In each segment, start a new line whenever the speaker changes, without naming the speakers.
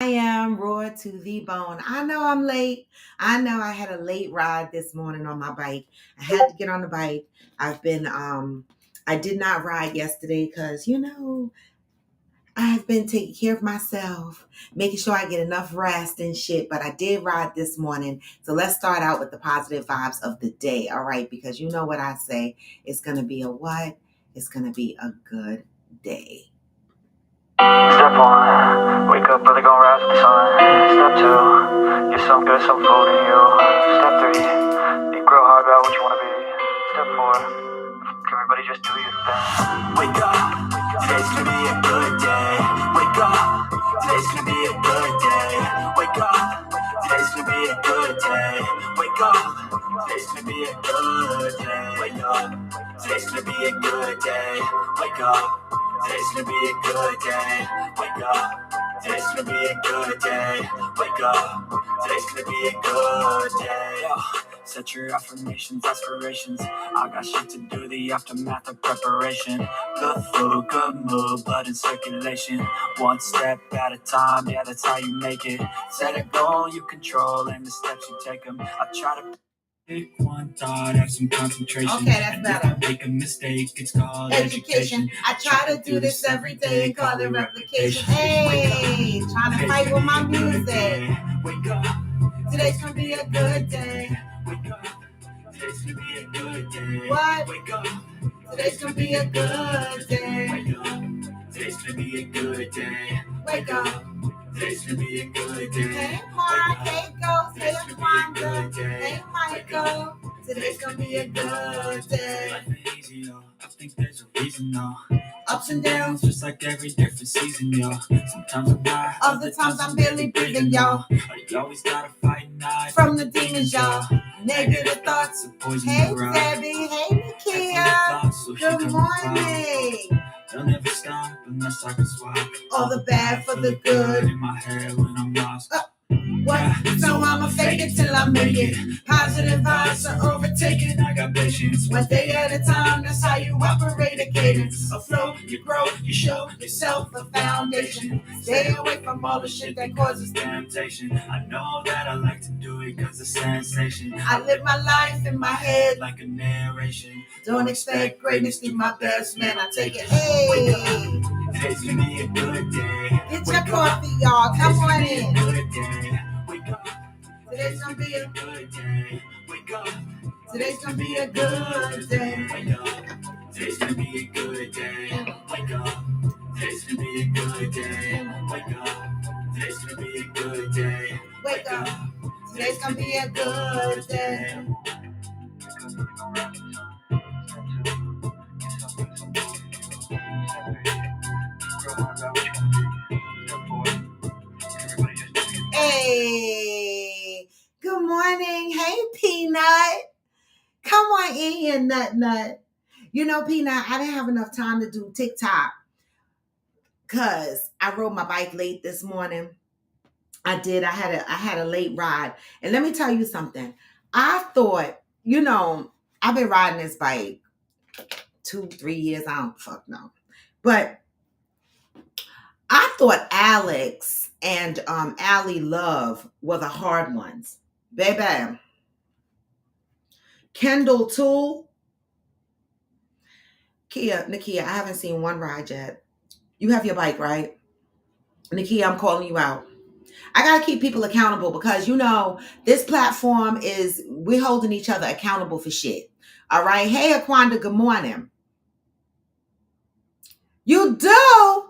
I am raw to the bone. I know I'm late. I know I had a late ride this morning on my bike. I had to get on the bike. I did not ride yesterday because I've been taking care of myself, making sure I get enough rest and shit, but I did ride this morning. So let's start out with the positive vibes of the day, all right? Because you know what I say, it's going to be a what? It's going to be a good day.
Step one, wake up early, gon' rise with the sun. Step two, get some good, some food in you. Step three, think real hard about what you wanna be. Step four, everybody just do your thing. Wake up, today's gonna be a good day. Wake up, today's gonna be a good day. Wake up, today's gonna be a good day. Wake up, today's gonna be a good day. Wake up, today's gonna be a good day. Wake up. Today's gonna be a good day. Wake up. Today's gonna be a good day. Wake up. Today's gonna be a good day. Set your affirmations, aspirations. I got shit to do, the aftermath of preparation. Good food, good mood, blood in circulation. One step at a time, yeah, that's how you make it. Set a goal you control and the steps you take them. I try to pick one thought, have some concentration.
Okay, that's better.
If I make a mistake, it's called education.
I try to do this every day and call it replication. Hey, trying to fight with my music.
Wake up.
Today's gonna be a good day.
Wake up. Today's gonna be a good day.
What?
Wake up.
Today's gonna be a good day.
Wake up. Today's gonna be a good day.
Wake up.
Today's gonna be a good day.
Hey, Mark. Hey, Ghost. Hey, Wanda. Hey, Michael. Today's gonna be a good day.
Life ain't easy, yo. I think there's a reason, though.
Ups and downs,
just like every different season, yo. Sometimes I'm high,
other times I'm barely breathing, y'all.
You always gotta fight night
from the demons, y'all. Negative thoughts. Hey, Debbie. Hey, Nakia. Good morning.
They'll never stop unless I can swap
all the bad for the good
in my head when I'm lost.
What? So I'ma fake it till I make it. Positive vibes are overtaken.
I got patience.
One day at a time, that's how you operate a cadence. A flow, you grow, you show yourself a foundation. Stay away from all the shit that causes
temptation. I know that I like to do it cause it's sensation.
I live my life in my head
like a narration.
Don't expect greatness, be my best man. I take it. Hey,
today's gonna be a good day.
Get your coffee, y'all. Come on in.
Good day. Wake up.
Today's gonna be a
good day. Wake up.
Today's gonna be a good day.
Wake up. Today's gonna be a good day. Wake up. Today's gonna be a good day. Wake up. Today's gonna be a good day.
Wake up. Today's gonna be a good day. Hey, good morning. Hey, Peanut. Come on in here, Nut. You know, Peanut, I didn't have enough time to do TikTok because I rode my bike late this morning. I did. I had a late ride. And let me tell you something. I thought, I've been riding this bike 2-3 years. I don't fuck know. But I thought Alex and Allie Love were the hard ones. Baby. Kendall Tool. Nakia, I haven't seen one ride yet. You have your bike, right? Nakia, I'm calling you out. I got to keep people accountable because, this platform we're holding each other accountable for shit. All right. Hey, Aquanda, good morning. You do?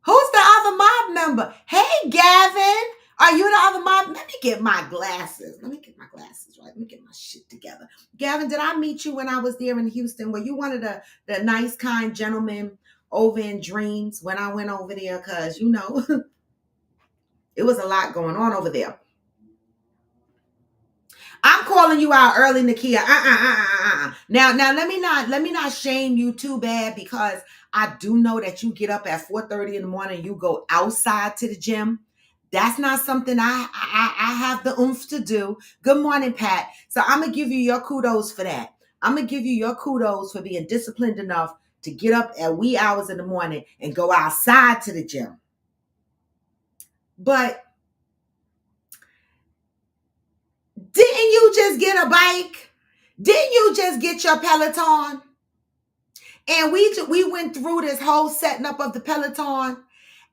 Who's the other mob member? Hey, Gavin. Are you the other mob? Let me get my glasses. Right. Let me get my shit together. Gavin, did I meet you when I was there in Houston? Were you one of the nice, kind gentlemen over in Dreams when I went over there? Because, it was a lot going on over there. I'm calling you out early, Nakia. Now let me not shame you too bad because I do know that you get up at 4:30 in the morning. You go outside to the gym. That's not something I have the oomph to do. Good morning, Pat. So I'm gonna give you your kudos for that. I'm gonna give you your kudos for being disciplined enough to get up at wee hours in the morning and go outside to the gym. But didn't you just get a bike? Didn't you just get your Peloton? And we went through this whole setting up of the Peloton,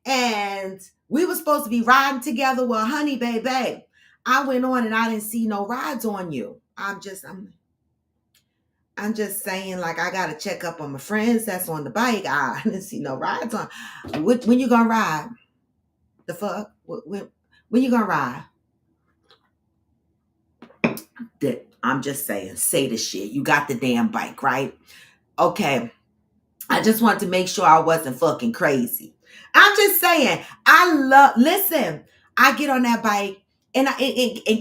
and we were supposed to be riding together. Well, honey, baby, I went on and I didn't see no rides on you. I'm just saying, like, I gotta check up on my friends that's on the bike. I didn't see no rides on. When you gonna ride? The fuck? When you gonna ride? I'm just saying, say the shit. You got the damn bike, right? Okay. I just wanted to make sure I wasn't fucking crazy. I'm just saying, listen, I get on that bike and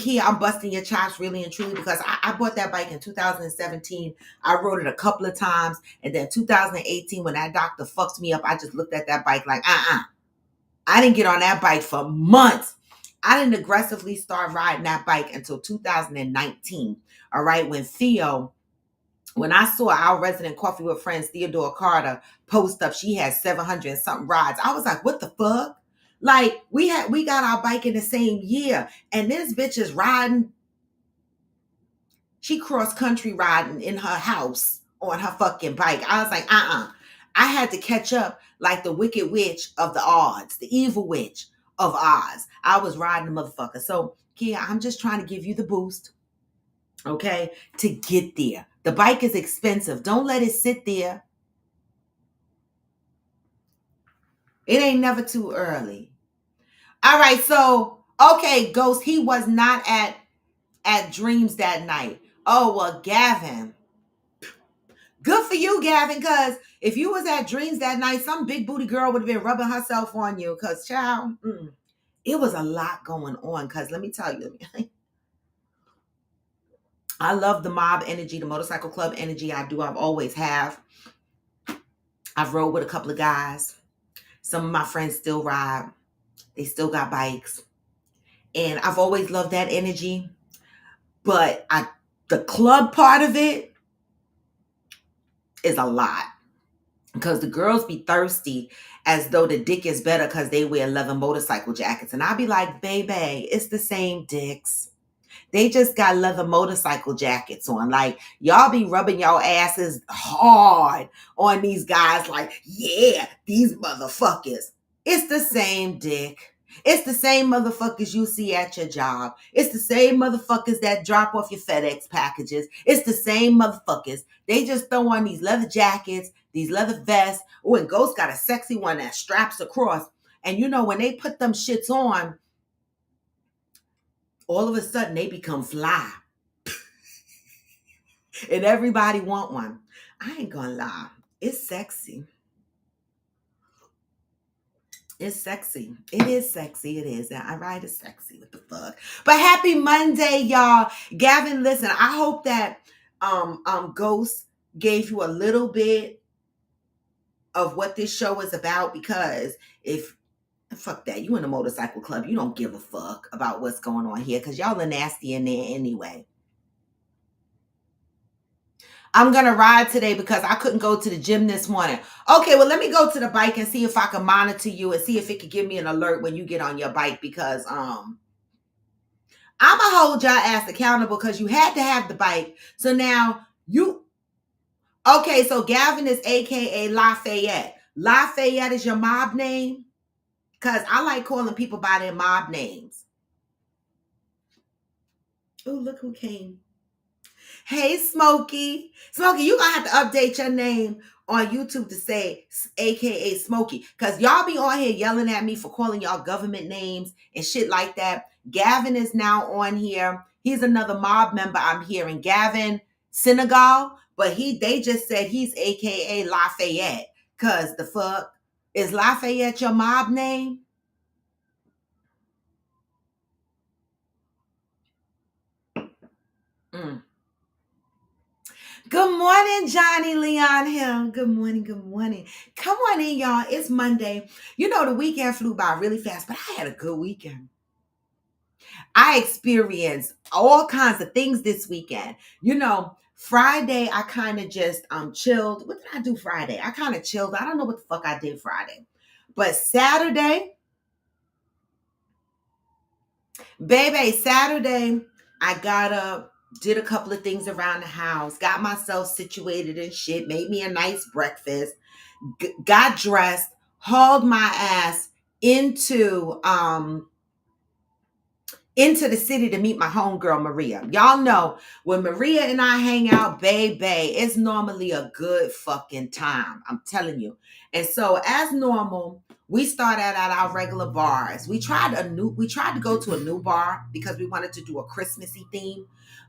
Kia, I'm busting your chops really and truly because I bought that bike in 2017. I rode it a couple of times. And then 2018, when that doctor fucked me up, I just looked at that bike like, I didn't get on that bike for months. I didn't aggressively start riding that bike until 2019. All right. When I saw our resident Coffee with Friends, Theodore Carter, post up, she had 700 and something rides. I was like, what the fuck? Like, we got our bike in the same year, and this bitch is riding. She cross country riding in her house on her fucking bike. I was like, I had to catch up like the wicked witch of the odds, the evil witch of Oz. I was riding the motherfucker. So, Kia, I'm just trying to give you the boost, okay, to get there. The bike is expensive. Don't let it sit there. It ain't never too early. All right, so, okay, Ghost, he was not at Dreams that night. Oh, well, Gavin. Good for you, Gavin, because if you was at Dreams that night, some big booty girl would have been rubbing herself on you because, child, it was a lot going on because let me tell you, I love the mob energy, the motorcycle club energy. I've always have. I've rode with a couple of guys. Some of my friends still ride. They still got bikes. And I've always loved that energy. But the club part of it is a lot. Because the girls be thirsty as though the dick is better because they wear leather motorcycle jackets. And I be like, baby, it's the same dicks. They just got leather motorcycle jackets on. Like, y'all be rubbing y'all asses hard on these guys like, yeah, these motherfuckers. It's the same dick. It's the same motherfuckers you see at your job. It's the same motherfuckers that drop off your FedEx packages. It's the same motherfuckers. They just throw on these leather jackets, these leather vests. Oh, and Ghost got a sexy one that straps across. And you know, when they put them shits on, all of a sudden they become fly. And everybody want one. I ain't gonna lie. It's sexy. It's sexy. It is sexy. It is. I ride is sexy. What the fuck? But happy Monday, y'all. Gavin, listen, I hope that Ghost gave you a little bit of what this show is about, because if fuck that, you in a motorcycle club, you don't give a fuck about what's going on here because y'all are nasty in there anyway. I'm going to ride today because I couldn't go to the gym this morning. Okay, well, let me go to the bike and see if I can monitor you and see if it could give me an alert when you get on your bike, because I'm going to hold your ass accountable because you had to have the bike. So now okay, so Gavin is AKA Lafayette. Lafayette is your mob name? Because I like calling people by their mob names. Oh, look who came. Hey, Smokey. Smokey, you're going to have to update your name on YouTube to say AKA Smokey, because y'all be on here yelling at me for calling y'all government names and shit like that. Gavin is now on here. He's another mob member I'm hearing. Gavin Senegal, but they just said he's AKA Lafayette, because the fuck, is Lafayette your mob name? Good morning, Johnny Leon Hill. Good morning. Good morning. Come on in, y'all. It's Monday. You know, the weekend flew by really fast, but I had a good weekend. I experienced all kinds of things this weekend. You know, Friday, I kind of just chilled. What did I do Friday? I kind of chilled. I don't know what the fuck I did Friday. But Saturday, Baby, Saturday, I got up, did a couple of things around the house, got myself situated and shit, made me a nice breakfast, got dressed, hauled my ass into into the city to meet my homegirl Maria. Y'all know when Maria and I hang out, baby, it's normally a good fucking time. I'm telling you. And so as normal, we started at our regular bars. We tried to go to a new bar because we wanted to do a Christmassy theme.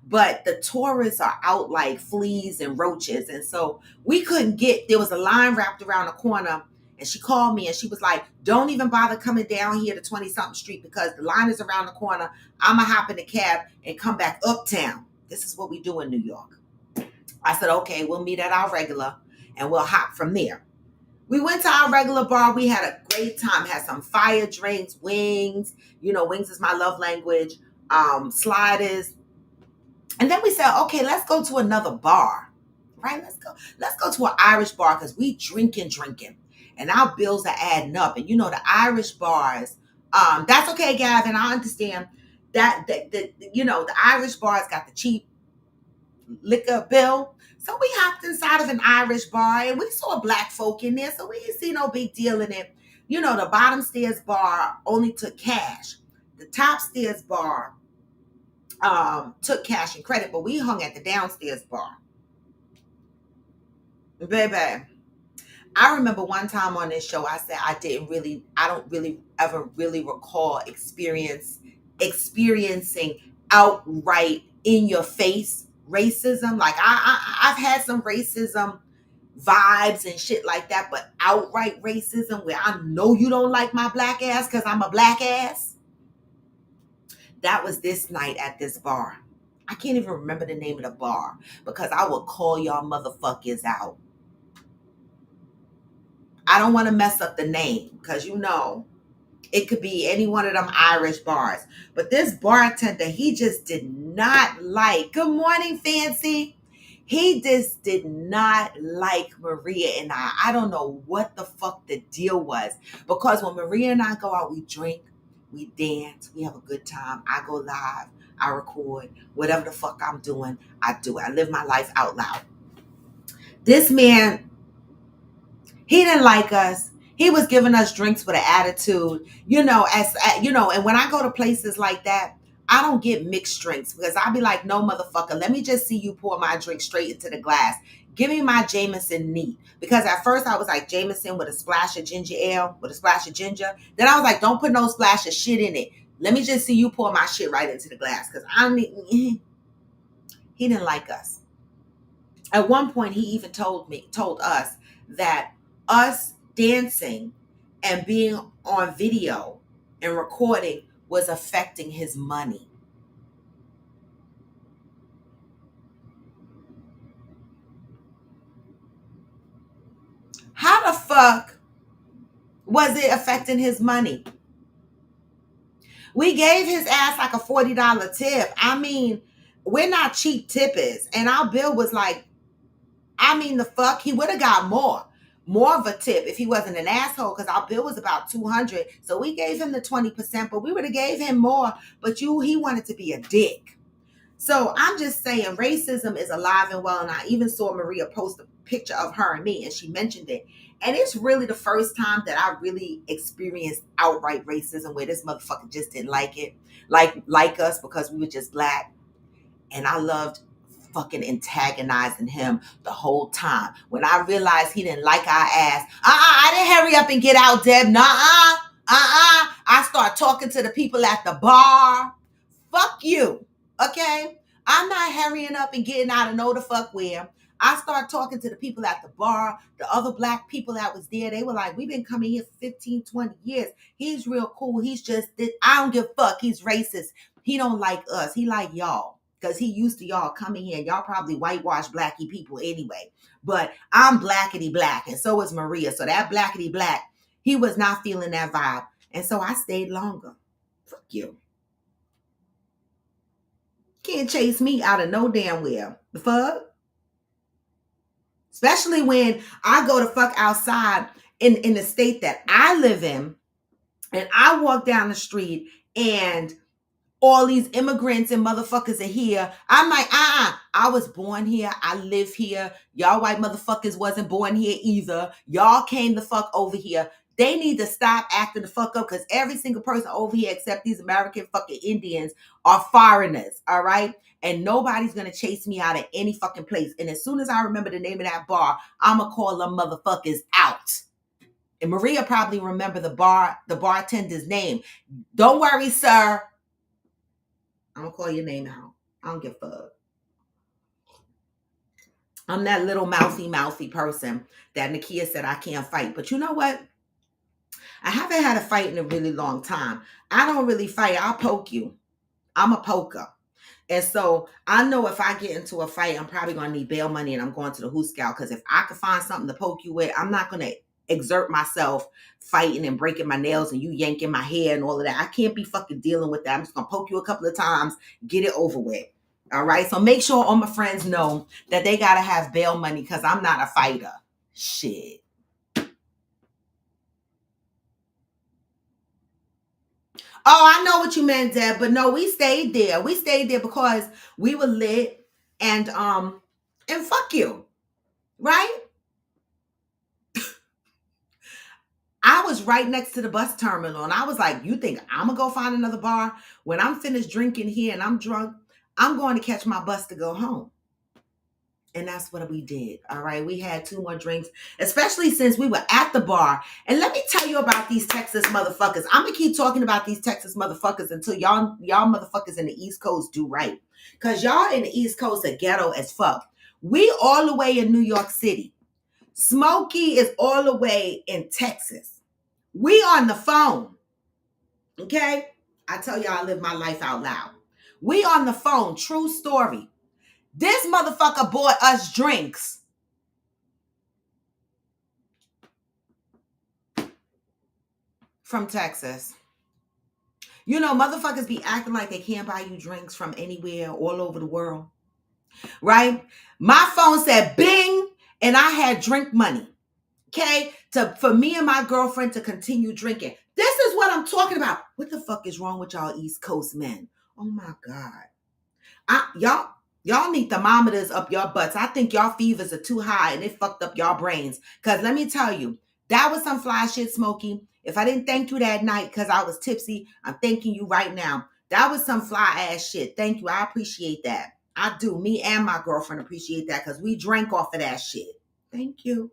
But the tourists are out like fleas and roaches. And so we couldn't get, there was a line wrapped around the corner. And she called me and she was like, don't even bother coming down here to 20 something street because the line is around the corner. I'm going to hop in the cab and come back uptown. This is what we do in New York. I said, okay, we'll meet at our regular and we'll hop from there. We went to our regular bar. We had a great time, had some fire drinks, wings. You know, wings is my love language. Sliders. And then we said, okay, let's go to another bar, right? Let's go to an Irish bar because we drinking. And our bills are adding up. And you know, the Irish bars, that's okay, Gavin. I understand that you know, the Irish bars got the cheap liquor bill. So we hopped inside of an Irish bar and we saw black folk in there. So we didn't see no big deal in it. You know, the bottom stairs bar only took cash. The top stairs bar took cash and credit, but we hung at the downstairs bar. Baby, I remember one time on this show, I said I don't really ever really recall experiencing outright in your face racism. Like I've had some racism vibes and shit like that, but outright racism where I know you don't like my black ass because I'm a black ass. That was this night at this bar. I can't even remember the name of the bar because I will call y'all motherfuckers out. I don't want to mess up the name because you know it could be any one of them Irish bars. But this bartender, he just did not like, good morning, Fancy. He just did not like Maria and I. I don't know what the fuck the deal was. Because when Maria and I go out, we drink, we dance, we have a good time. I go live, I record, whatever the fuck I'm doing, I do it. I live my life out loud. This man, he didn't like us. He was giving us drinks with an attitude, you know, and when I go to places like that, I don't get mixed drinks because I'll be like, no, motherfucker, let me just see you pour my drink straight into the glass. Give me my Jameson neat. Because at first I was like Jameson with a splash of ginger ale, with a splash of ginger. Then I was like, don't put no splash of shit in it. Let me just see you pour my shit right into the glass. Because he didn't like us. At one point, he even told us that us dancing and being on video and recording was affecting his money. How the fuck was it affecting his money? We gave his ass like a $40 tip. I mean, we're not cheap tippers. And our bill was like, I mean, the fuck, he would have got more of a tip if he wasn't an asshole because our bill was about $200. So we gave him the 20%, but we would have gave him more. But he wanted to be a dick. So I'm just saying racism is alive and well. And I even saw Maria post a picture of her and me and she mentioned it. And it's really the first time that I really experienced outright racism where this motherfucker just didn't like it, like us because we were just black. And I loved fucking antagonizing him the whole time. When I realized he didn't like our ass, I didn't hurry up and get out, Deb. I start talking to the people at the bar. Fuck you, okay? I'm not hurrying up and getting out of know the fuck where. I start talking to the people at the bar, the other black people that was there. They were like, we've been coming here for 15, 20 years. He's real cool. He's just, I don't give a fuck. He's racist. He don't like us. He like y'all. Because he used to y'all coming here. Y'all probably whitewashed blacky people anyway. But I'm blackity black. And so is Maria. So that blackity black, he was not feeling that vibe. And so I stayed longer. Fuck you. Can't chase me out of no damn well. The fuck? Especially when I go to fuck outside in the state that I live in. And I walk down the street and all these immigrants and motherfuckers are here. I'm like, I was born here. I live here. Y'all white motherfuckers wasn't born here either. Y'all came the fuck over here. They need to stop acting the fuck up because every single person over here except these American fucking Indians are foreigners, all right? And nobody's gonna chase me out of any fucking place. And as soon as I remember the name of that bar, I'ma call them motherfuckers out. And Maria probably remember the bartender's name. Don't worry, sir. I'm gonna call your name out. I don't give a fuck. I'm that little mouthy person that Nakia said I can't fight. But you know what? I haven't had a fight in a really long time. I don't really fight. I'll poke you. I'm a poker. And so I know if I get into a fight, I'm probably going to need bail money and I'm going to the Who Scout. Because if I could find something to poke you with, I'm not going to exert myself fighting and breaking my nails and you yanking my hair and all of that. I can't be fucking dealing with that. I'm just going to poke you a couple of times, get it over with. All right. So make sure all my friends know that they got to have bail money because I'm not a fighter. Shit. Oh, I know what you meant, Deb, but no, we stayed there. We stayed there because we were lit and fuck you. Right? I was right next to the bus terminal and I was like, you think I'm gonna go find another bar? When I'm finished drinking here and I'm drunk, I'm going to catch my bus to go home. And that's what we did. All right. We had 2 more drinks, especially since we were at the bar. And let me tell you about these Texas motherfuckers. I'm gonna keep talking about these Texas motherfuckers until y'all motherfuckers in the East Coast do right. Because y'all in the East Coast are ghetto as fuck. We all the way in New York City. Smokey is all the way in Texas. We on the phone. Okay? I tell y'all I live my life out loud. We on the phone. True story. This motherfucker bought us drinks. From Texas. You know, motherfuckers be acting like they can't buy you drinks from anywhere all over the world. Right? My phone said bing, and I had drink money. Okay? For me and my girlfriend to continue drinking. This is what I'm talking about. What the fuck is wrong with y'all East Coast men? Oh my God. Y'all need thermometers up your butts. I think y'all fevers are too high and it fucked up y'all brains. Because let me tell you, that was some fly shit, Smokey. If I didn't thank you that night because I was tipsy, I'm thanking you right now. That was some fly ass shit. Thank you. I appreciate that. I do. Me and my girlfriend appreciate that because we drank off of that shit. Thank you.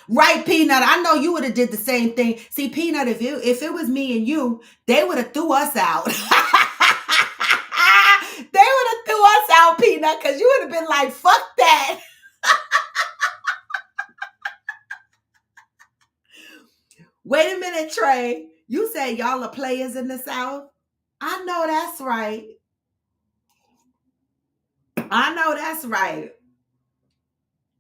Right, Peanut. I know you would have did the same thing. See, Peanut, if it was me and you, they would have threw us out. They would have threw us out, Peanut, because you would have been like, fuck that. Wait a minute, Trey. You say y'all are players in the South? I know that's right. I know that's right.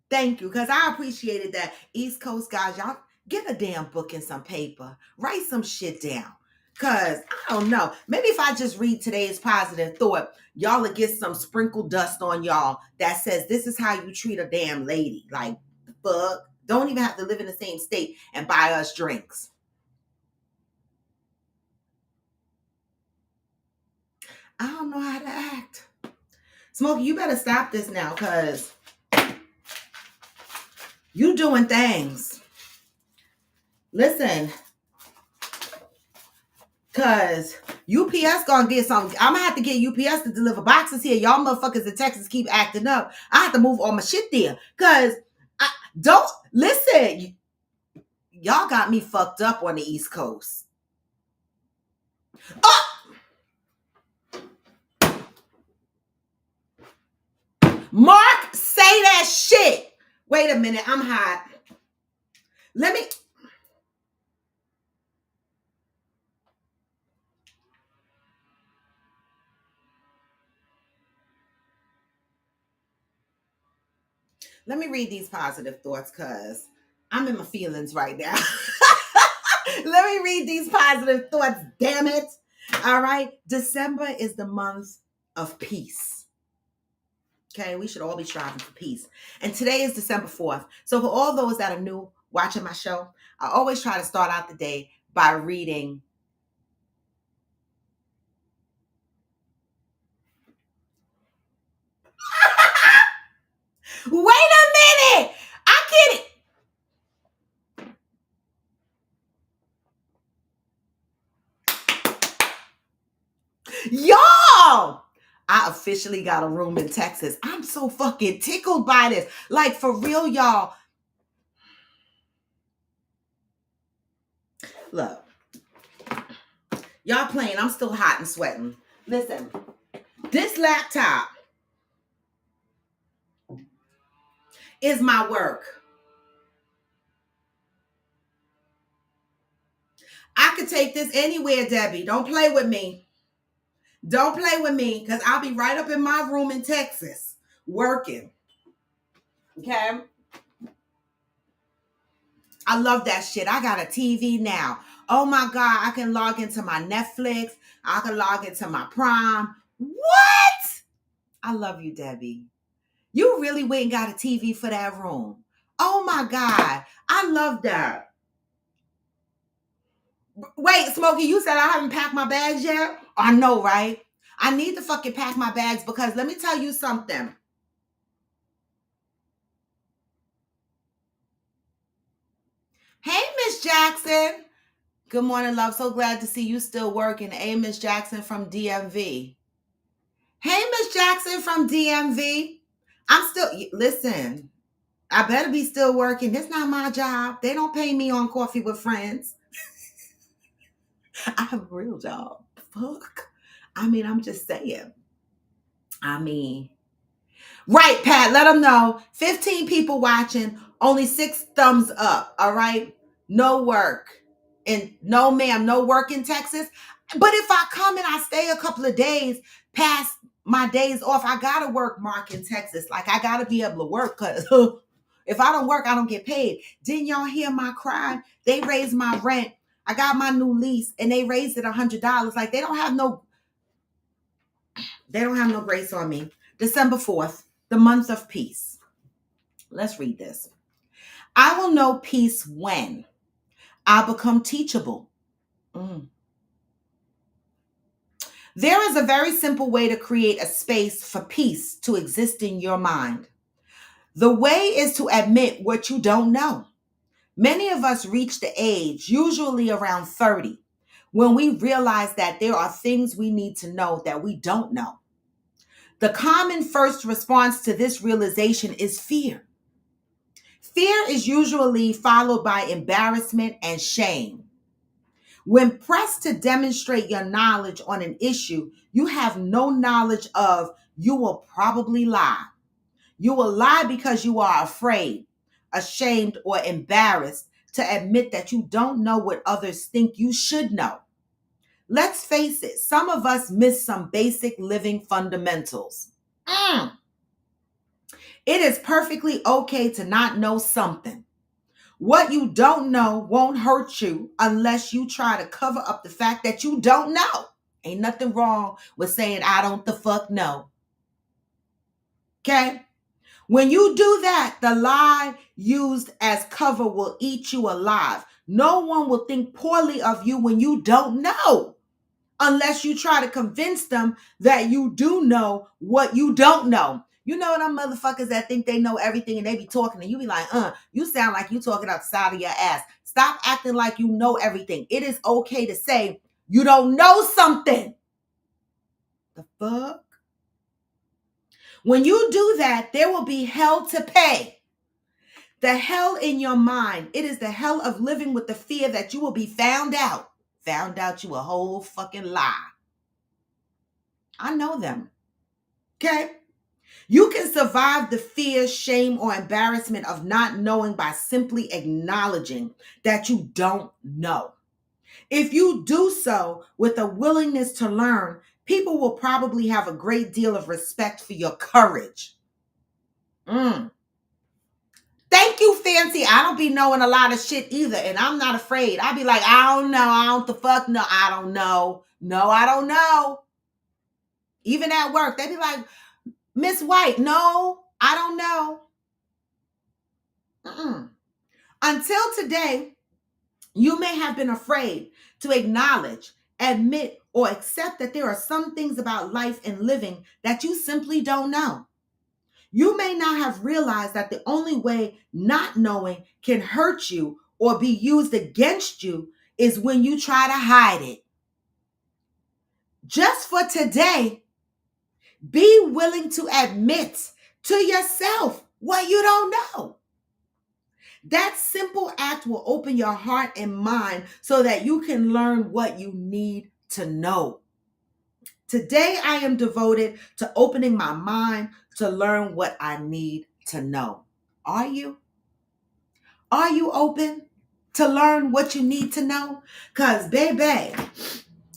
Thank you, because I appreciated that. East Coast guys, y'all get a damn book and some paper. Write some shit down. Because, I don't know, maybe if I just read today's positive thought, y'all will get some sprinkled dust on y'all that says this is how you treat a damn lady. Like, fuck. Don't even have to live in the same state and buy us drinks. I don't know how to act. Smokey, you better stop this now, because you doing things. Listen, because UPS gonna get something. I'm gonna have to get UPS to deliver boxes here. Y'all motherfuckers in Texas keep acting up. I have to move all my shit there. Because I don't listen. Y'all got me fucked up on the East Coast. Oh! Mark, say that shit. Wait a minute, I'm hot. Let me read these positive thoughts because I'm in my feelings right now. Let me read these positive thoughts, damn it. All right. December is the month of peace. Okay, we should all be striving for peace. And today is December 4th. So for all those that are new watching my show, I always try to start out the day by reading Y'all, I officially got a room in Texas. I'm so fucking tickled by this. Like, for real, y'all. Look, y'all playing. I'm still hot and sweating. Listen, this laptop is my work. I could take this anywhere, Debbie. Don't play with me. Don't play with me, because I'll be right up in my room in Texas working. Okay? I love that shit. I got a TV now. Oh my God, I can log into my Netflix. I can log into my Prime. What? I love you, Debbie. You really went and got a TV for that room. Oh my God. I love that. Wait, Smokey, you said I haven't packed my bags yet? I know, right? I need to fucking pack my bags, because let me tell you something. Hey, Miss Jackson. Good morning, love. So glad to see you still working. Hey, Miss Jackson from DMV. Hey, Miss Jackson from DMV. I'm still, listen, I better be still working. That's not my job. They don't pay me on Coffee with Friends. I have a real job. Fuck. I mean, I'm just saying. Right, Pat, let them know. 15 people watching, only 6 thumbs up, all right? No work. And no, ma'am, no work in Texas. But if I come and I stay a couple of days past my days off, I got to work, Mark, in Texas. Like, I got to be able to work, because if I don't work, I don't get paid. Didn't y'all hear my cry? They raised my rent. I got my new lease, and they raised it $100. Like, they don't have no grace on me. December 4th, the month of peace. Let's read this. I will know peace when I become teachable. There is a very simple way to create a space for peace to exist in your mind. The way is to admit what you don't know. Many of us reach the age, usually around 30, when we realize that there are things we need to know that we don't know. The common first response to this realization is fear. Fear is usually followed by embarrassment and shame. When pressed to demonstrate your knowledge on an issue you have no knowledge of, you will probably lie. You will lie because you are afraid, ashamed, or embarrassed to admit that you don't know what others think you should know. Let's face it, some of us miss some basic living fundamentals. It is perfectly okay to not know something. What you don't know won't hurt you unless you try to cover up the fact that you don't know. Ain't nothing wrong with saying, I don't the fuck know. Okay? When you do that, the lie used as cover will eat you alive. No one will think poorly of you when you don't know, unless you try to convince them that you do know what you don't know. You know them motherfuckers that think they know everything and they be talking and you be like, you sound like you talking outside of your ass. Stop acting like you know everything. It is okay to say you don't know something. The fuck? When you do that, there will be hell to pay. The hell in your mind. It is the hell of living with the fear that you will be found out. Found out you a whole fucking lie. I know them. Okay? You can survive the fear, shame, or embarrassment of not knowing by simply acknowledging that you don't know. If you do so with a willingness to learn, people will probably have a great deal of respect for your courage. Thank you, Fancy. I don't be knowing a lot of shit either, and I'm not afraid. I be like, I don't know. I don't the fuck know. I don't know. No, I don't know. Even at work, they be like, Miss White, no, I don't know. Until today, you may have been afraid to acknowledge, admit, or accept that there are some things about life and living that you simply don't know. You may not have realized that the only way not knowing can hurt you or be used against you is when you try to hide it. just for today, be willing to admit to yourself what you don't know. That simple act will open your heart and mind so that you can learn what you need to know. Today, I am devoted to opening my mind to learn what I need to know. Are you? Are you open to learn what you need to know? Because, baby,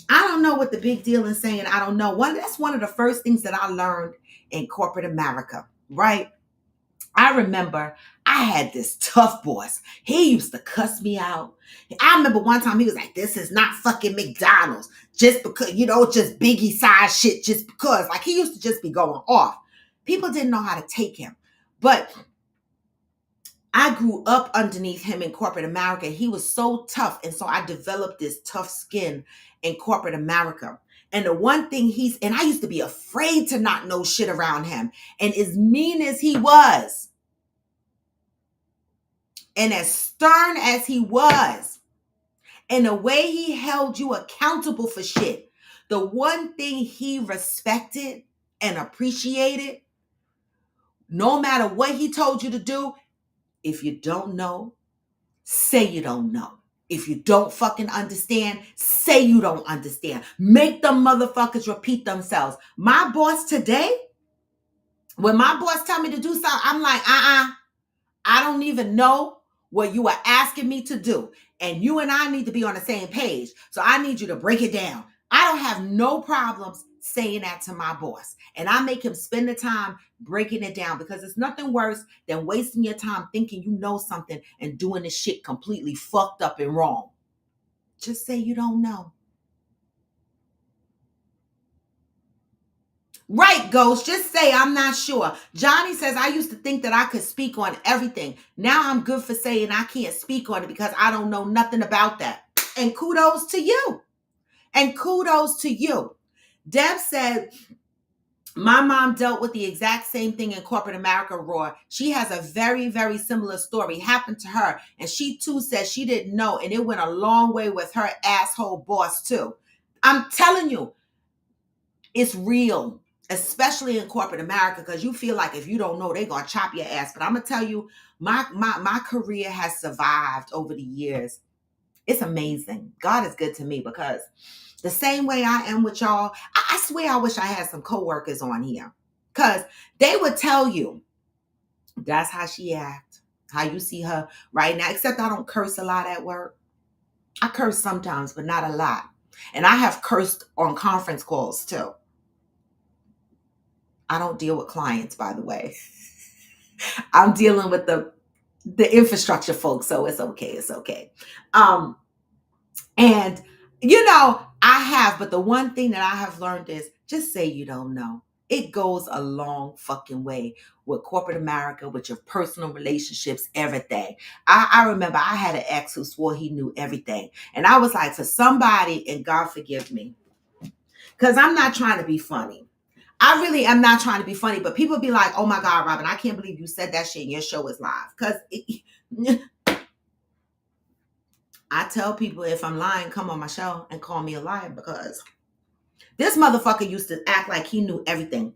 I don't know what the big deal is saying. I don't know. That's one of the first things that I learned in corporate America, right? I remember I had this tough boss. He used to cuss me out. I remember one time he was like, this is not fucking McDonald's. Just because, just biggie size shit, just because. Like, he used to just be going off. People didn't know how to take him. But I grew up underneath him in corporate America. He was so tough. And so I developed this tough skin in corporate America. And the one thing and I used to be afraid to not know shit around him. And as mean as he was, and as stern as he was, and the way he held you accountable for shit, the one thing he respected and appreciated, no matter what he told you to do, if you don't know, say you don't know. If you don't fucking understand, say you don't understand. Make them motherfuckers repeat themselves. My boss today, when my boss tell me to do something, I'm like, I don't even know what you are asking me to do. And you and I need to be on the same page. So I need you to break it down. I don't have no problems saying that to my boss. And I make him spend the time breaking it down, because it's nothing worse than wasting your time thinking you know something and doing the shit completely fucked up and wrong. Just say you don't know. Right, Ghost. Just say, I'm not sure. Johnny says, I used to think that I could speak on everything. Now I'm good for saying I can't speak on it because I don't know nothing about that. And kudos to you. And kudos to you. Deb said, my mom dealt with the exact same thing in corporate America, Roy. She has a very, very similar story happened to her. And she too said she didn't know. And it went a long way with her asshole boss too. I'm telling you, it's real. Especially in corporate America, because you feel like if you don't know, they're going to chop your ass. But I'm going to tell you, my career has survived over the years. It's amazing. God is good to me, because the same way I am with y'all, I swear I wish I had some coworkers on here, because they would tell you that's how she acts, how you see her right now, except I don't curse a lot at work. I curse sometimes, but not a lot. And I have cursed on conference calls too. I don't deal with clients, by the way. I'm dealing with the infrastructure folks, so it's okay. It's okay. And I have, but the one thing that I have learned is just say you don't know. It goes a long fucking way with corporate America, with your personal relationships, everything. I remember I had an ex who swore he knew everything. And I was like, for somebody, and God forgive me, because I'm not trying to be funny. I really am not trying to be funny, but people be like, oh my God, Robin, I can't believe you said that shit and your show is live. Because I tell people, if I'm lying, come on my show and call me a liar, because this motherfucker used to act like he knew everything.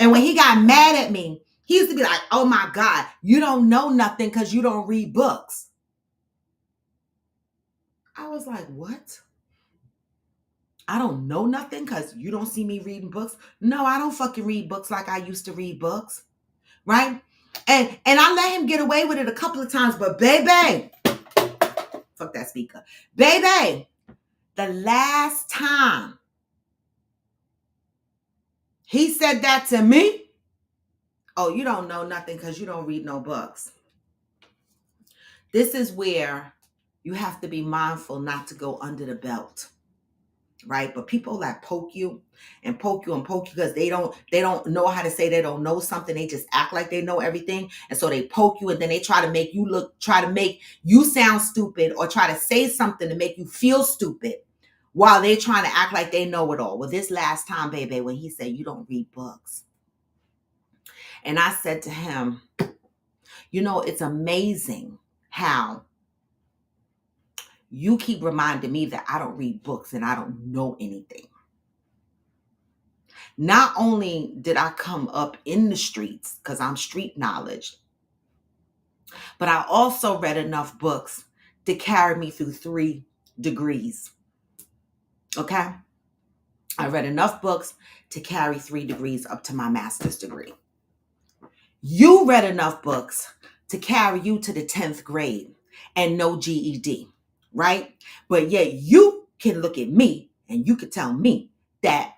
And when he got mad at me, he used to be like, oh my God, you don't know nothing because you don't read books. I was like, what? I don't know nothing because you don't see me reading books? No, I don't fucking read books like I used to read books. Right? And I let him get away with it a couple of times, but baby, fuck that speaker. Baby, the last time he said that to me, oh, you don't know nothing because you don't read no books. This is where you have to be mindful not to go under the belt. Right? But people that poke you because they don't know how to say they don't know something. They just act like they know everything. And so they poke you, and then they try to make you sound stupid, or try to say something to make you feel stupid while they're trying to act like they know it all. Well, this last time, baby, when he said you don't read books, and I said to him, it's amazing how you keep reminding me that I don't read books and I don't know anything. Not only did I come up in the streets because I'm street knowledge, but I also read enough books to carry me through 3 degrees. Okay? I read enough books to carry 3 degrees up to my master's degree. You read enough books to carry you to the 10th grade and no GED, right? But yet you can look at me and you could tell me that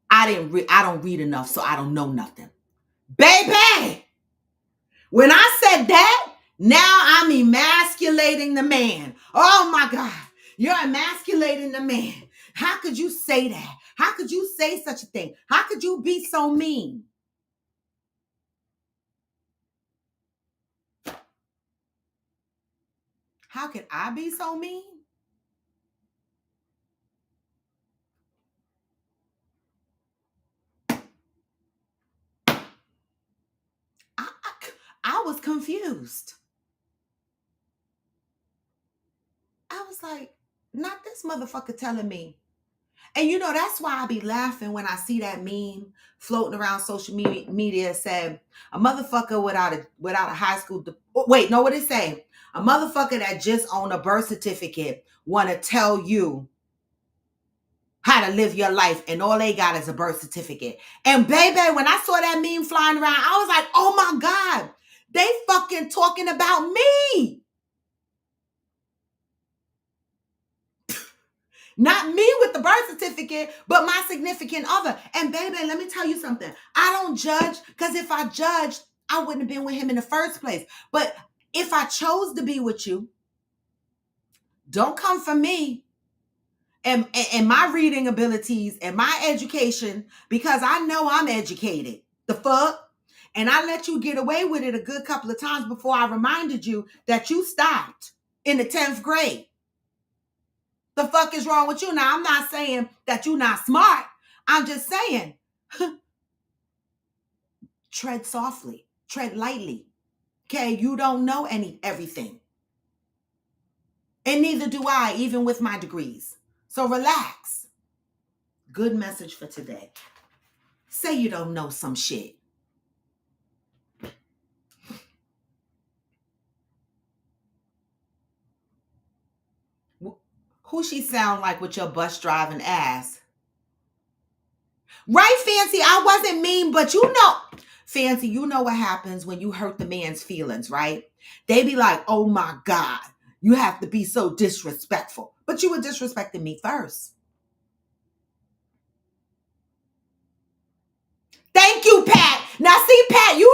I don't read enough, so I don't know nothing. Baby, when I said that, now I'm emasculating the man. Oh my God, you're emasculating the man. How could you say that? How could you say such a thing? How could you be so mean? How could I be so mean? I, I was confused. I was like, not this motherfucker telling me. And that's why I be laughing when I see that meme floating around social media said a motherfucker without a high school. Wait, no, what it say? A motherfucker that just owned a birth certificate want to tell you how to live your life, and all they got is a birth certificate. And baby, when I saw that meme flying around, I was like, oh my God, they fucking talking about me. Not me with the birth certificate, but my significant other. And baby, let me tell you something. I don't judge, because if I judged, I wouldn't have been with him in the first place. But if I chose to be with you, don't come for me and my reading abilities and my education, because I know I'm educated. The fuck? And I let you get away with it a good couple of times before I reminded you that you stopped in the 10th grade. The fuck is wrong with you? Now, I'm not saying that you're not smart. I'm just saying, tread softly, tread lightly. Okay, you don't know everything. And neither do I, even with my degrees. So relax. Good message for today. Say you don't know some shit. Who she sound like with your bus driving ass? Right, Fancy? I wasn't mean, but Fancy, you know what happens when you hurt the man's feelings, right? They be like, oh my God, you have to be so disrespectful. But you were disrespecting me first. Thank you, Pat. Now, see, Pat, you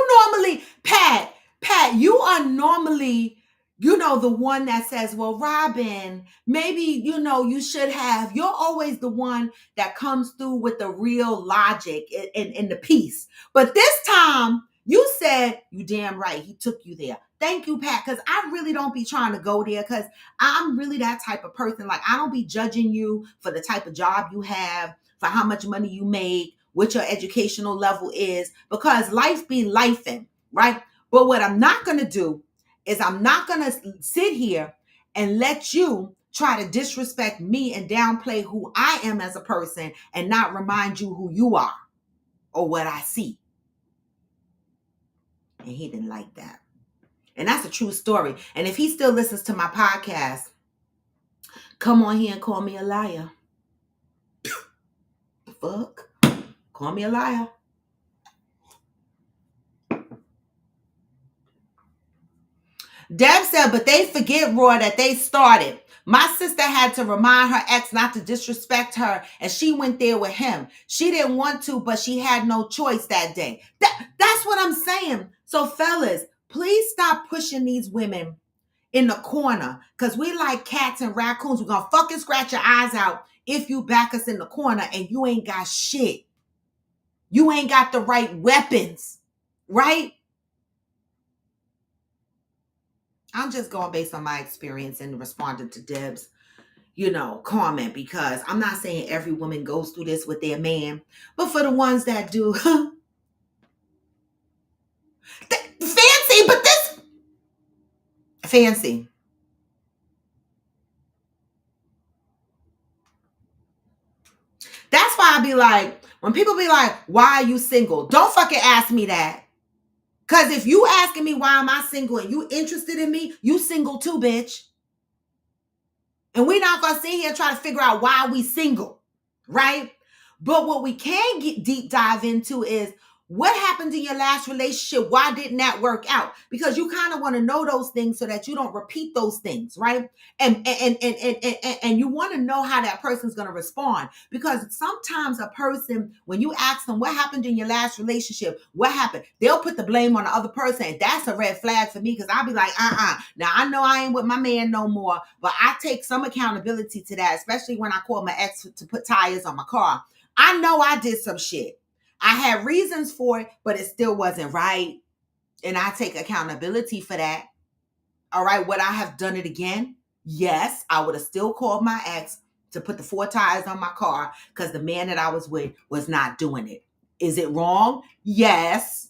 are normally, the one that says, well, Robin, maybe, you should have. You're always the one that comes through with the real logic and the peace. But this time, you said, you damn right, he took you there. Thank you, Pat, because I really don't be trying to go there, because I'm really that type of person. Like, I don't be judging you for the type of job you have, for how much money you make, what your educational level is, because life be lifing, right? But what I'm not going to do is I'm not going to sit here and let you try to disrespect me and downplay who I am as a person and not remind you who you are or what I see. And he didn't like that. And that's a true story. And if he still listens to my podcast, come on here and call me a liar. The fuck? Call me a liar. Deb said, but they forget, Roy, that they started. My sister had to remind her ex not to disrespect her, and she went there with him. She didn't want to, but she had no choice that day. That's what I'm saying. So, fellas, please stop pushing these women in the corner, because we like cats and raccoons. We're going to fucking scratch your eyes out if you back us in the corner and you ain't got shit. You ain't got the right weapons, right? I'm just going based on my experience and responding to Deb's, comment, because I'm not saying every woman goes through this with their man, but for the ones that do, fancy. That's why I be like, When people be like, why are you single? Don't fucking ask me that. Because if you asking me why am I single and you interested in me, you single too, bitch. And we're not going to sit here and try to figure out why we single, right? But what we can get deep dive into is what happened in your last relationship? Why didn't that work out? Because you kind of want to know those things so that you don't repeat those things, right? And you want to know how that person's going to respond. Because sometimes a person, when you ask them what happened in your last relationship, what happened? They'll put the blame on the other person. And that's a red flag for me because I'll be like, Now I know I ain't with my man no more, but I take some accountability to that, especially when I call my ex to put tires on my car. I know I did some shit. I had reasons for it, but it still wasn't right. And I take accountability for that. All right. Would I have done it again? Yes. I would have still called my ex to put the 4 tires on my car because the man that I was with was not doing it. Is it wrong? Yes.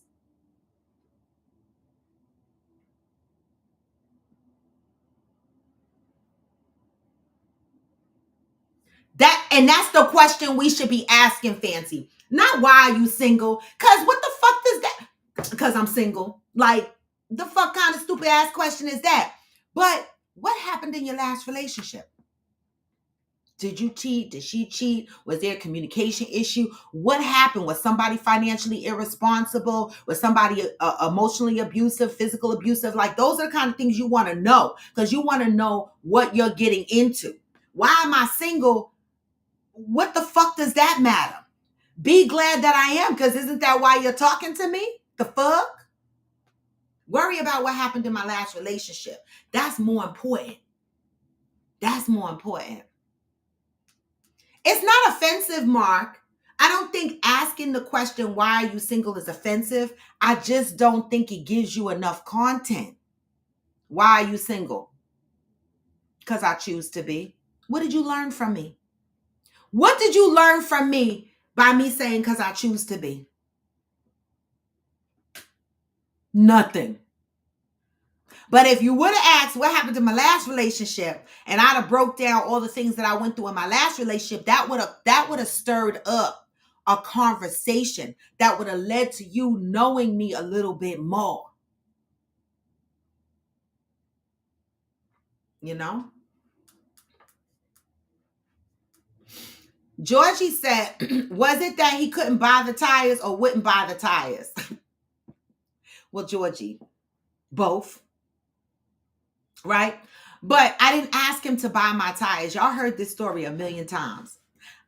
That's the question we should be asking, Fancy. Not why are you single? Because what the fuck does that? Because I'm single. Like, the fuck kind of stupid ass question is that? But what happened in your last relationship? Did you cheat? Did she cheat? Was there a communication issue? What happened? Was somebody financially irresponsible? Was somebody emotionally abusive, physical abusive? Like, those are the kind of things you want to know because you want to know what you're getting into. Why am I single? What the fuck does that matter? Be glad that I am, because isn't that why you're talking to me? The fuck? Worry about what happened in my last relationship. That's more important. That's more important. It's not offensive, Mark. I don't think asking the question, why are you single, is offensive. I just don't think it gives you enough content. Why are you single? Because I choose to be. What did you learn from me? What did you learn from me by me saying because I choose to be? Nothing. But if you would have asked what happened to my last relationship and I'd have broke down all the things that I went through in my last relationship, that would have stirred up a conversation that would have led to you knowing me a little bit more. You know? Georgie said, was it that he couldn't buy the tires or wouldn't buy the tires? Well, Georgie, both. Right? But I didn't ask him to buy my tires. Y'all heard this story a million times.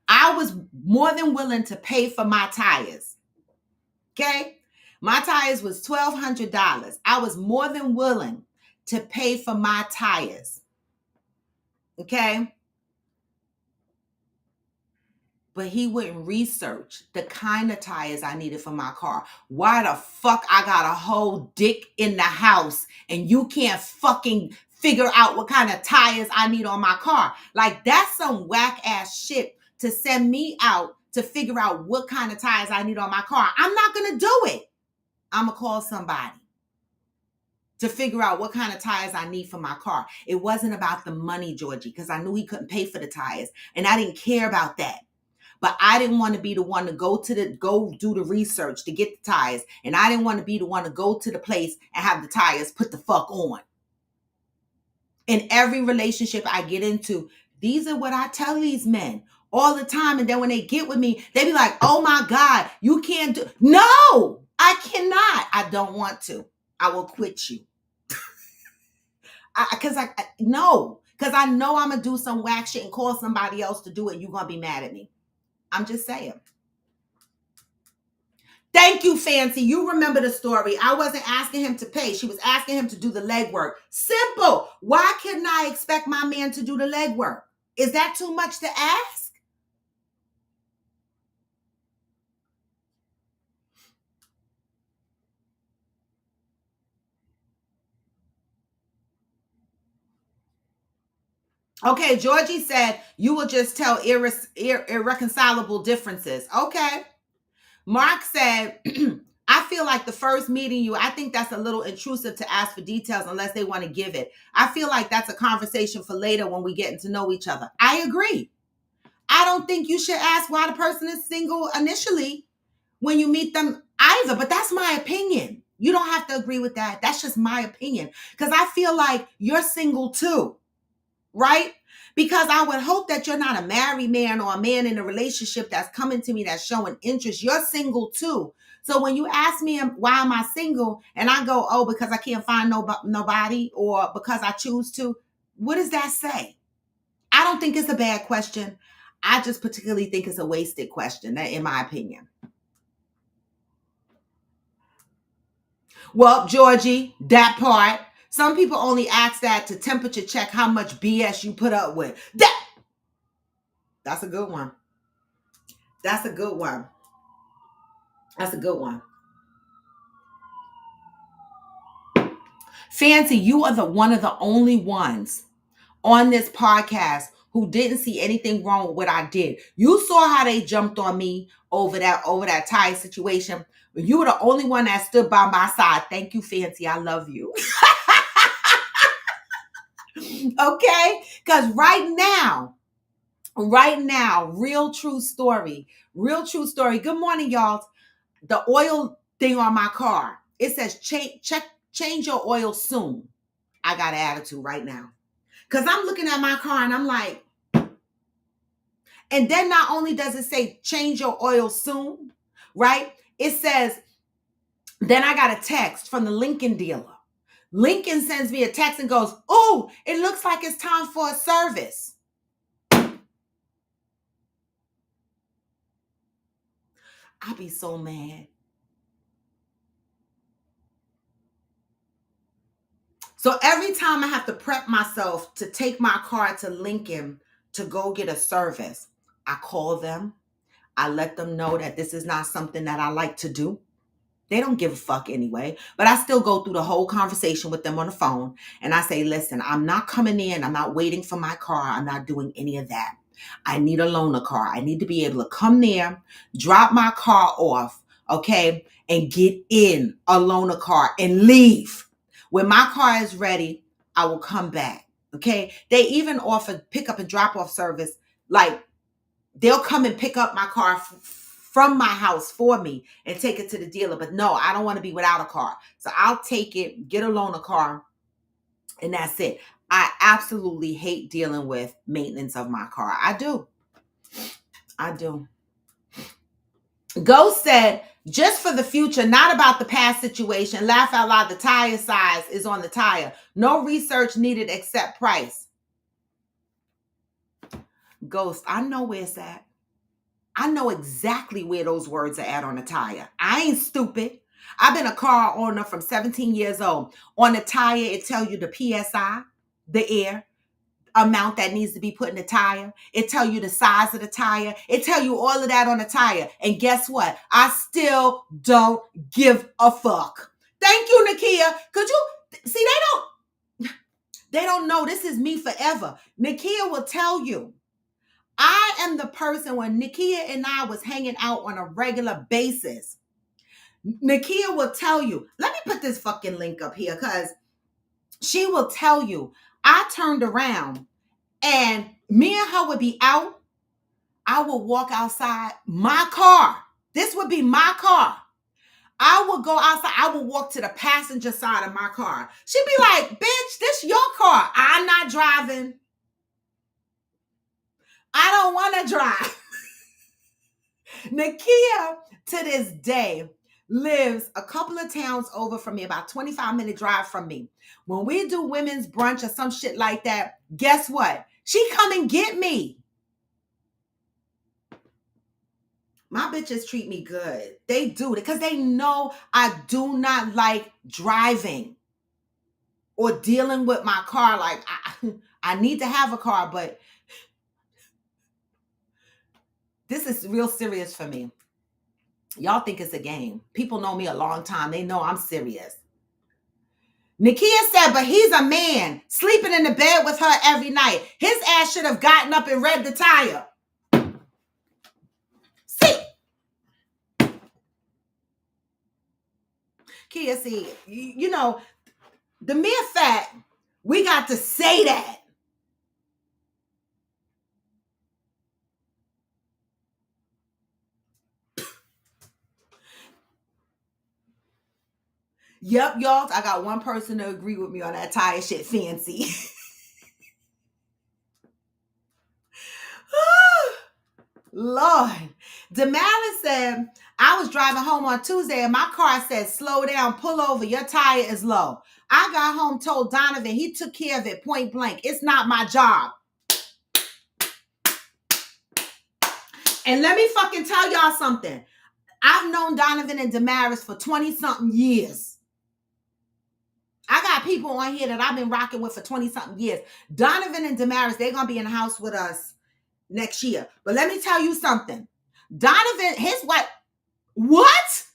I was more than willing to pay for my tires. Okay? My tires was $1,200. I was more than willing to pay for my tires. Okay? But he wouldn't research the kind of tires I needed for my car. Why the fuck I got a whole dick in the house and you can't fucking figure out what kind of tires I need on my car? Like, that's some whack ass shit to send me out to figure out what kind of tires I need on my car. I'm not going to do it. I'm going to call somebody to figure out what kind of tires I need for my car. It wasn't about the money, Georgie, because I knew he couldn't pay for the tires and I didn't care about that. But I didn't want to be the one to go do the research to get the tires. And I didn't want to be the one to go to the place and have the tires put the fuck on. In every relationship I get into, these are what I tell these men all the time. And then when they get with me, they be like, oh my God, you can't do. No, I cannot. I don't want to. I will quit you. Because I know I'm going to do some whack shit and call somebody else to do it. And you're going to be mad at me. I'm just saying. Thank you, Fancy. You remember the story. I wasn't asking him to pay. She was asking him to do the legwork. Simple. Why couldn't I expect my man to do the legwork? Is that too much to ask? Okay, Georgie said you will just tell irreconcilable differences. Okay. Mark said, I feel like the first meeting you, I think that's a little intrusive to ask for details unless they want to give it. I feel like that's a conversation for later when we get to know each other. I agree. I don't think you should ask why the person is single initially when you meet them either. But that's my opinion. You don't have to agree with that. That's just my opinion. Because I feel like you're single too, right? Because I would hope that you're not a married man or a man in a relationship that's coming to me that's showing interest. You're single too. So when you ask me why am I single and I go, oh, because I can't find nobody or because I choose to, what does that say? I don't think it's a bad question. I just particularly think it's a wasted question, in my opinion. Well, Georgie, that part. Some people only ask that to temperature check how much BS you put up with. That's a good one. That's a good one. That's a good one. Fancy, you are one of the only ones on this podcast who didn't see anything wrong with what I did. You saw how they jumped on me over that tie situation. But you were the only one that stood by my side. Thank you, Fancy. I love you. Okay? Because right now, real true story. Good morning, y'all. The oil thing on my car, it says change your oil soon. I got an attitude right now. Because I'm looking at my car and I'm like, and then not only does it say change your oil soon, right? It says, then I got a text from the Lincoln dealer. Lincoln sends me a text and goes, oh, it looks like it's time for a service. I'll be so mad. So every time I have to prep myself to take my car to Lincoln to go get a service, I call them. I let them know that this is not something that I like to do. They don't give a fuck anyway, but I still go through the whole conversation with them on the phone. And I say, listen, I'm not coming in. I'm not waiting for my car. I'm not doing any of that. I need a loaner car. I need to be able to come there, drop my car off, okay, and get in a loaner car and leave. When my car is ready, I will come back, okay? They even offer pickup and drop off service. Like, they'll come and pick up my car from my house for me and take it to the dealer. But no, I don't want to be without a car. So I'll take it, get a loaner car, and that's it. I absolutely hate dealing with maintenance of my car. I do. Ghost said, just for the future, not about the past situation. Laugh out loud, the tire size is on the tire. No research needed except price. Ghost, I know where it's at. I know exactly where those words are at on the tire. I ain't stupid. I've been a car owner from 17 years old. On the tire, it tells you the PSI, the air amount that needs to be put in the tire. It tell you the size of the tire. It tell you all of that on the tire. And guess what? I still don't give a fuck. Thank you, Nakia. Could you see? They don't know this is me forever. Nakia will tell you. I am the person when Nakia and I was hanging out on a regular basis. Nakia will tell you, let me put this fucking link up here because she will tell you, I turned around and me and her would be out. I would walk outside my car. This would be my car. I would go outside. I would walk to the passenger side of my car. She'd be like, bitch, this your car. I'm not driving. I don't want to drive. Nakia, to this day, lives a couple of towns over from me, about 25-minute drive from me. When we do women's brunch or some shit like that, guess what? She come and get me. My bitches treat me good. They do, because they know I do not like driving or dealing with my car. Like, I need to have a car, but this is real serious for me. Y'all think it's a game. People know me a long time. They know I'm serious. Nakia said, but he's a man sleeping in the bed with her every night. His ass should have gotten up and read the tire. See? Kia, see, you know, the mere fact we got to say that. Yep, y'all. I got one person to agree with me on that tire shit fancy. Lord. Damaris said, I was driving home on Tuesday and my car said, slow down, pull over, your tire is low. I got home, told Donovan, he took care of it point blank. It's not my job. And let me fucking tell y'all something. I've known Donovan and Damaris for 20-something years. I got people on here that I've been rocking with for 20-something years. Donovan and Damaris, they're going to be in the house with us next year. But let me tell you something. Donovan, his wife, what?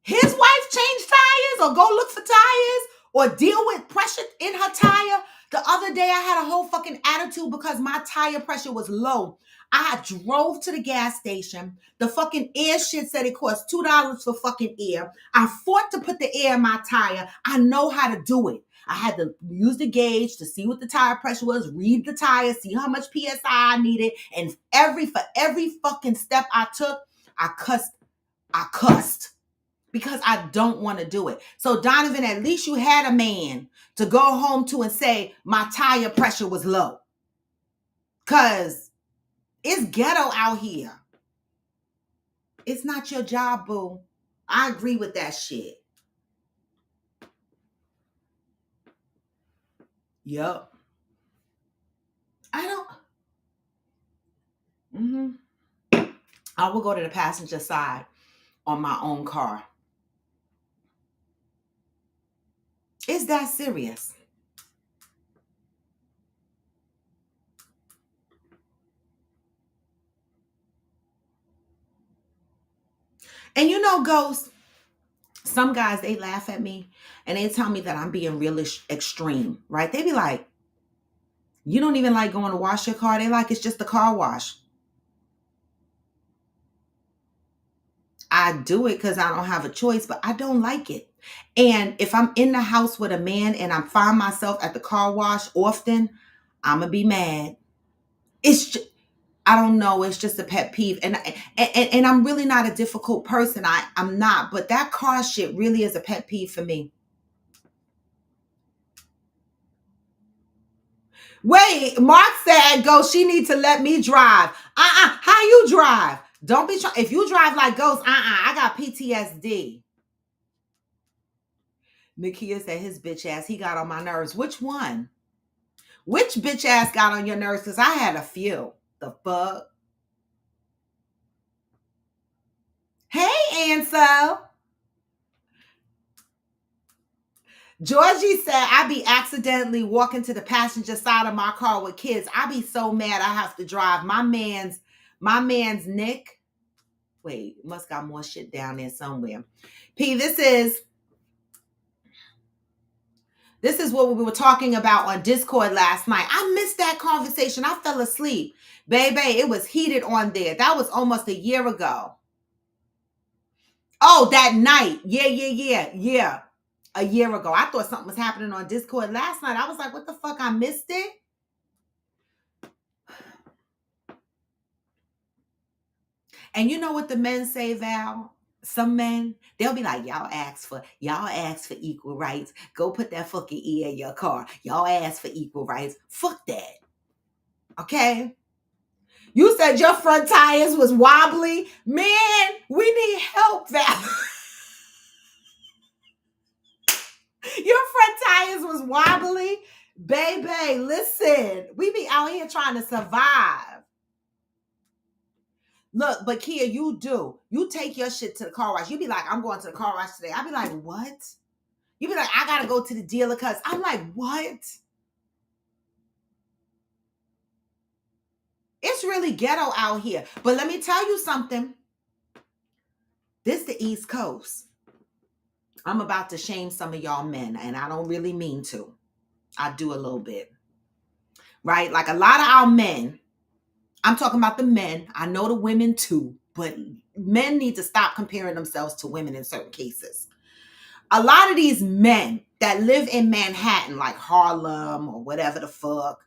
His wife changed tires or go look for tires or deal with pressure in her tire. The other day I had a whole fucking attitude because my tire pressure was low. I drove to the gas station. The fucking air shit said it cost $2 for fucking air. I fought to put the air in my tire. I know how to do it. I had to use the gauge to see what the tire pressure was, read the tire, see how much PSI I needed. And for every fucking step I took, I cussed. Because I don't want to do it. So Donovan, at least you had a man to go home to and say, my tire pressure was low. Because it's ghetto out here. It's not your job, boo. I agree with that shit. Yup. I will go to the passenger side on my own car. Is that serious? And you know, Ghost, some guys, they laugh at me and they tell me that I'm being real extreme, right? They be like, you don't even like going to wash your car. They like, it's just a car wash. I do it because I don't have a choice, but I don't like it. And if I'm in the house with a man and I find myself at the car wash often, I'm going to be mad. It's just, I don't know. It's just a pet peeve. And I'm really not a difficult person. I'm not. But that car shit really is a pet peeve for me. Wait, Mark said, Ghost, she need to let me drive. How you drive? Don't be trying. If you drive like Ghost, I got PTSD. Nakia said his bitch ass, he got on my nerves. Which one? Which bitch ass got on your nerves? Because I had a few. The fuck? Hey, Ansel. Georgie said, I be accidentally walking to the passenger side of my car with kids. I be so mad I have to drive. My man's Nick. Wait, must got more shit down there somewhere. P, this is what we were talking about on Discord last night. I missed that conversation. I fell asleep. Baby, it was heated on there. That was almost a year ago. Oh, that night. Yeah. A year ago. I thought something was happening on Discord last night. I was like, what the fuck? I missed it? And you know what the men say, Val? Some men, they'll be like, y'all ask for equal rights. Go put that fucking E in your car. Y'all ask for equal rights. Fuck that. Okay? You said your front tires was wobbly. Man, we need help, Val. Your front tires was wobbly. Baby, listen. We be out here trying to survive. Look, but Kia, you take your shit to the car wash. You be like, I'm going to the car wash today. I be like, what? You be like, I gotta go to the dealer because I'm like, what? It's really ghetto out here. But let me tell you something. This the East Coast. I'm about to shame some of y'all men, and I don't really mean to. I do a little bit. Right? Like a lot of our men, I'm talking about the men. I know the women too, but men need to stop comparing themselves to women in certain cases. A lot of these men that live in Manhattan, like Harlem or whatever the fuck,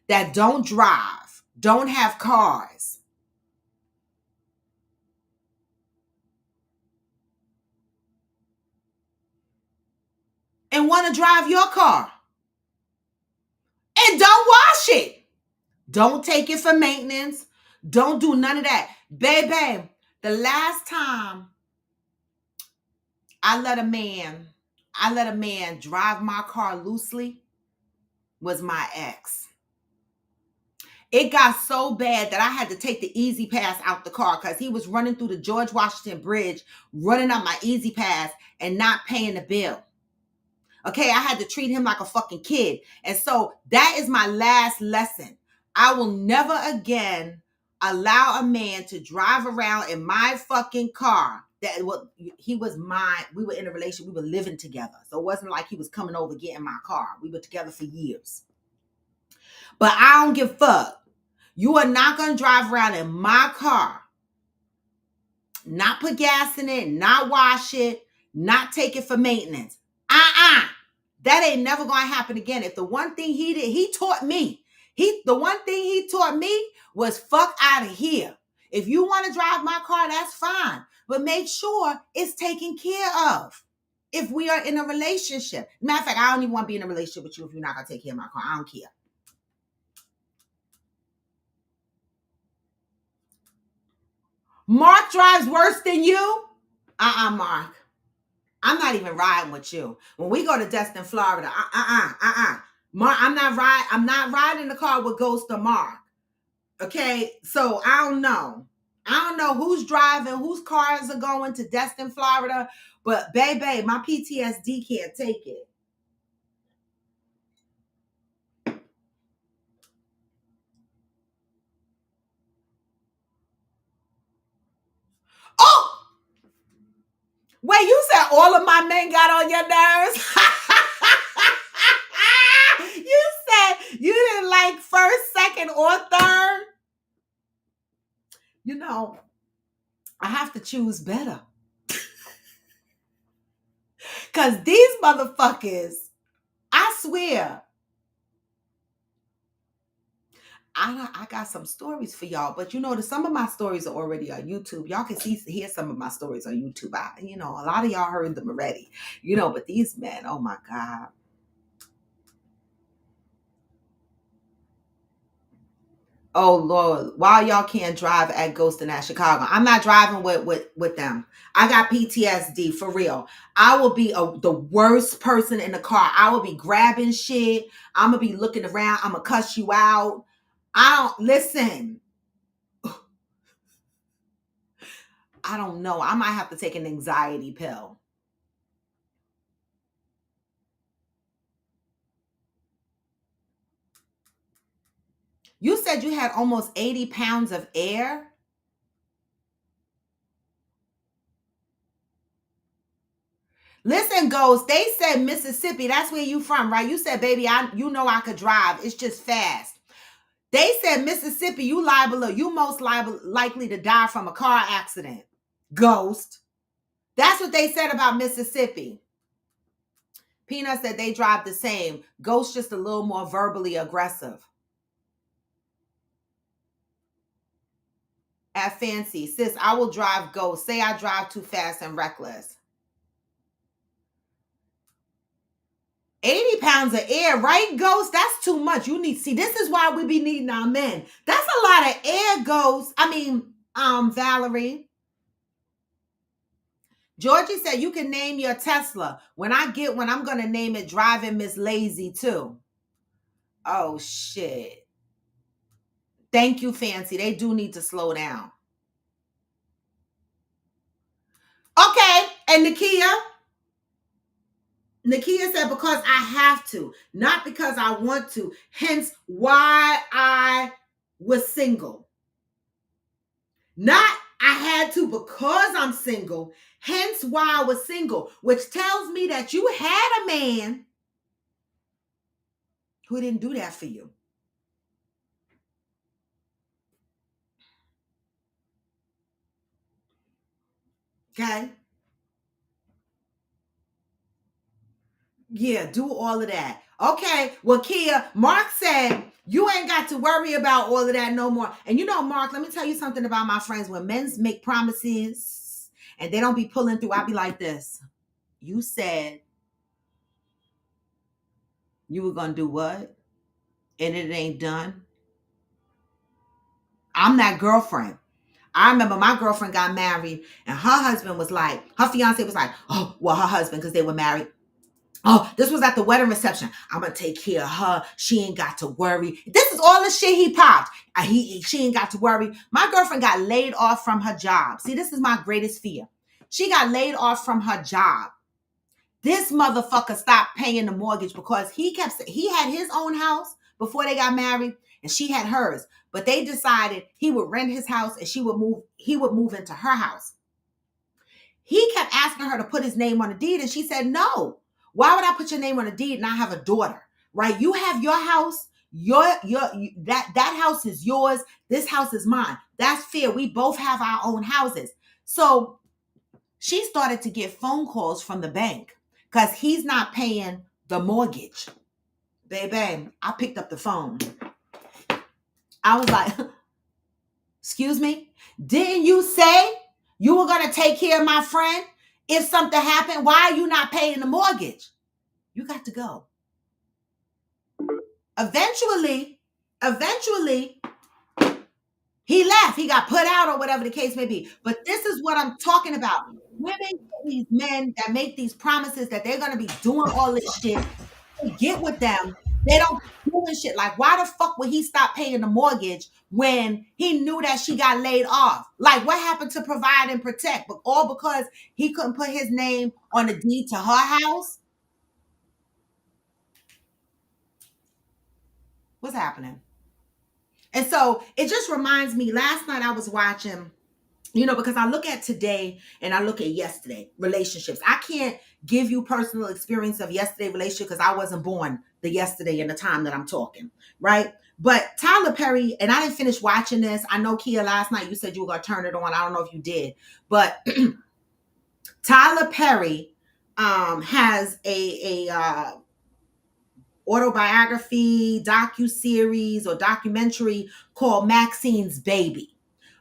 that don't drive, don't have cars. and want to drive your car. And don't wash it. Don't take it for maintenance. Don't do none of that. Baby, the last time I let a man drive my car loosely was my ex. It got so bad that I had to take the easy pass out the car because he was running through the George Washington Bridge, running up my easy pass and not paying the bill. Okay, I had to treat him like a fucking kid. And so that is my last lesson. I will never again allow a man to drive around in my fucking car. He was mine. We were in a relationship. We were living together. So it wasn't like he was coming over getting my car. We were together for years. But I don't give a fuck. You are not going to drive around in my car, not put gas in it, not wash it, not take it for maintenance. That ain't never going to happen again. If the one thing he did, he taught me. The one thing he taught me was fuck out of here. If you want to drive my car, that's fine. But make sure it's taken care of. If we are in a relationship. Matter of fact, I don't even want to be in a relationship with you if you're not going to take care of my car. I don't care. Mark drives worse than you? Mark. I'm not even riding with you. When we go to Destin, Florida, Mark, I'm not riding in the car with Ghost or Mark. Okay, so I don't know. I don't know who's driving, whose cars are going to Destin, Florida, but baby, my PTSD can't take it. Oh! Wait, you said all of my men got on your nerves? You said you didn't like first, second, or third? You know, I have to choose better. Because these motherfuckers, I swear, I got some stories for y'all. But you know, some of my stories are already on YouTube. Y'all can hear some of my stories on YouTube. A lot of y'all heard them already. But these men, oh my God. Oh Lord, why y'all can't drive at Ghost and at Chicago? I'm not driving with them. I got PTSD for real. I will be the worst person in the car. I will be grabbing shit. I'm gonna be looking around. I'm gonna cuss you out. Listen. I don't know. I might have to take an anxiety pill. You said you had almost 80 pounds of air? Listen, Ghost, they said Mississippi. That's where you from, right? You said, baby, I could drive. It's just fast. They said Mississippi, you most likely to die from a car accident. Ghost. That's what they said about Mississippi. Peanut said they drive the same. Ghost just a little more verbally aggressive. At Fancy, sis, I will drive Ghost. Say I drive too fast and reckless. 80 pounds of air, right, Ghost? That's too much. This is why we be needing our men. That's a lot of air, Ghost. Valerie. Georgie said you can name your Tesla. When I'm going to name it Driving Miss Lazy too. Oh, shit. Thank you, Fancy. They do need to slow down. Okay, and Nakia said, because I have to, not because I want to. Hence why I was single. Not I had to because I'm single. Hence why I was single, which tells me that you had a man who didn't do that for you. Okay? Yeah, do all of that. Okay, well, Kia, Mark said you ain't got to worry about all of that no more. And Mark, let me tell you something about my friends. When men make promises and they don't be pulling through, I be like this. You said You were gonna do what? And it ain't done. I'm that girlfriend. I remember my girlfriend got married and her husband was like, her fiance was like, oh, well, her husband, because they were married. Oh, this was at the wedding reception. I'm gonna take care of her. She ain't got to worry. This is all the shit he popped. She ain't got to worry. My girlfriend got laid off from her job. See, this is my greatest fear. She got laid off from her job. This motherfucker stopped paying the mortgage because he had his own house before they got married and she had hers. But they decided he would rent his house and he would move into her house. He kept asking her to put his name on the deed and she said, no. Why would I put your name on a deed and I have a daughter? Right? You have your house. That house is yours. This house is mine. That's fair. We both have our own houses. So she started to get phone calls from the bank because he's not paying the mortgage. Baby, I picked up the phone. I was like, excuse me? Didn't you say you were going to take care of my friend? If something happened, why are you not paying the mortgage? You got to go. Eventually, he left. He got put out or whatever the case may be. But this is what I'm talking about. Women get these men that make these promises that they're going to be doing all this shit. They get with them. They don't be doing shit. Like, why the fuck would he stop paying the mortgage when he knew that she got laid off? Like, what happened to provide and protect? But all because he couldn't put his name on a deed to her house? What's happening? And so it just reminds me, last night I was watching, because I look at today and I look at yesterday relationships. I can't give you personal experience of yesterday relationship because I wasn't born the yesterday and the time that I'm talking, right? But Tyler Perry, and I didn't finish watching this. I know, Kia, last night you said you were going to turn it on. I don't know if you did. But Tyler Perry has a autobiography, docuseries, or documentary called Maxine's Baby.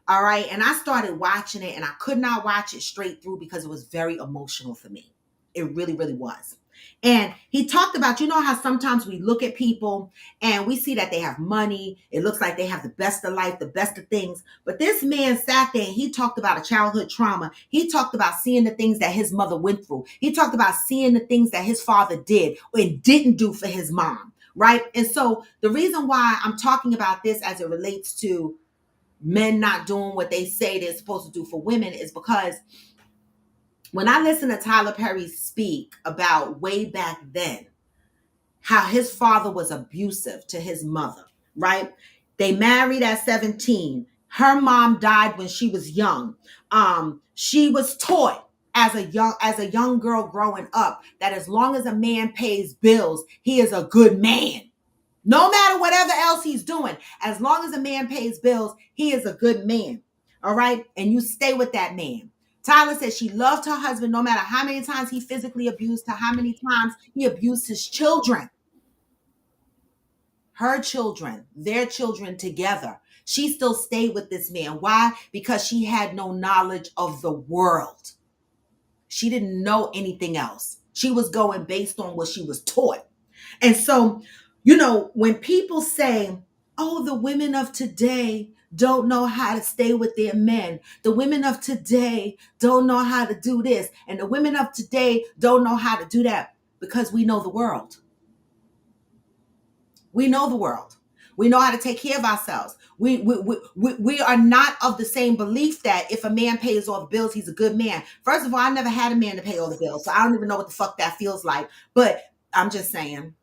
All right. And I started watching it and I could not watch it straight through because it was very emotional for me. It really, really was. And he talked about, how sometimes we look at people and we see that they have money. It looks like they have the best of life, the best of things. But this man sat there and he talked about a childhood trauma. He talked about seeing the things that his mother went through. He talked about seeing the things that his father did and didn't do for his mom. Right. And so the reason why I'm talking about this as it relates to men not doing what they say they're supposed to do for women is because when I listen to Tyler Perry speak about way back then, how his father was abusive to his mother, right? They married at 17. Her mom died when she was young. She was taught as a young girl growing up that as long as a man pays bills, he is a good man. No matter whatever else he's doing, as long as a man pays bills, he is a good man. All right? And you stay with that man. Tyler said she loved her husband no matter how many times he physically abused her, how many times he abused his children. Her children, their children together. She still stayed with this man. Why? Because she had no knowledge of the world. She didn't know anything else. She was going based on what she was taught. And so, when people say, oh, the women of today don't know how to stay with their men. The women of today don't know how to do this. And the women of today don't know how to do that because we know the world. We know the world. We know how to take care of ourselves. We are not of the same belief that if a man pays all the bills, he's a good man. First of all, I never had a man to pay all the bills, so I don't even know what the fuck that feels like. But I'm just saying,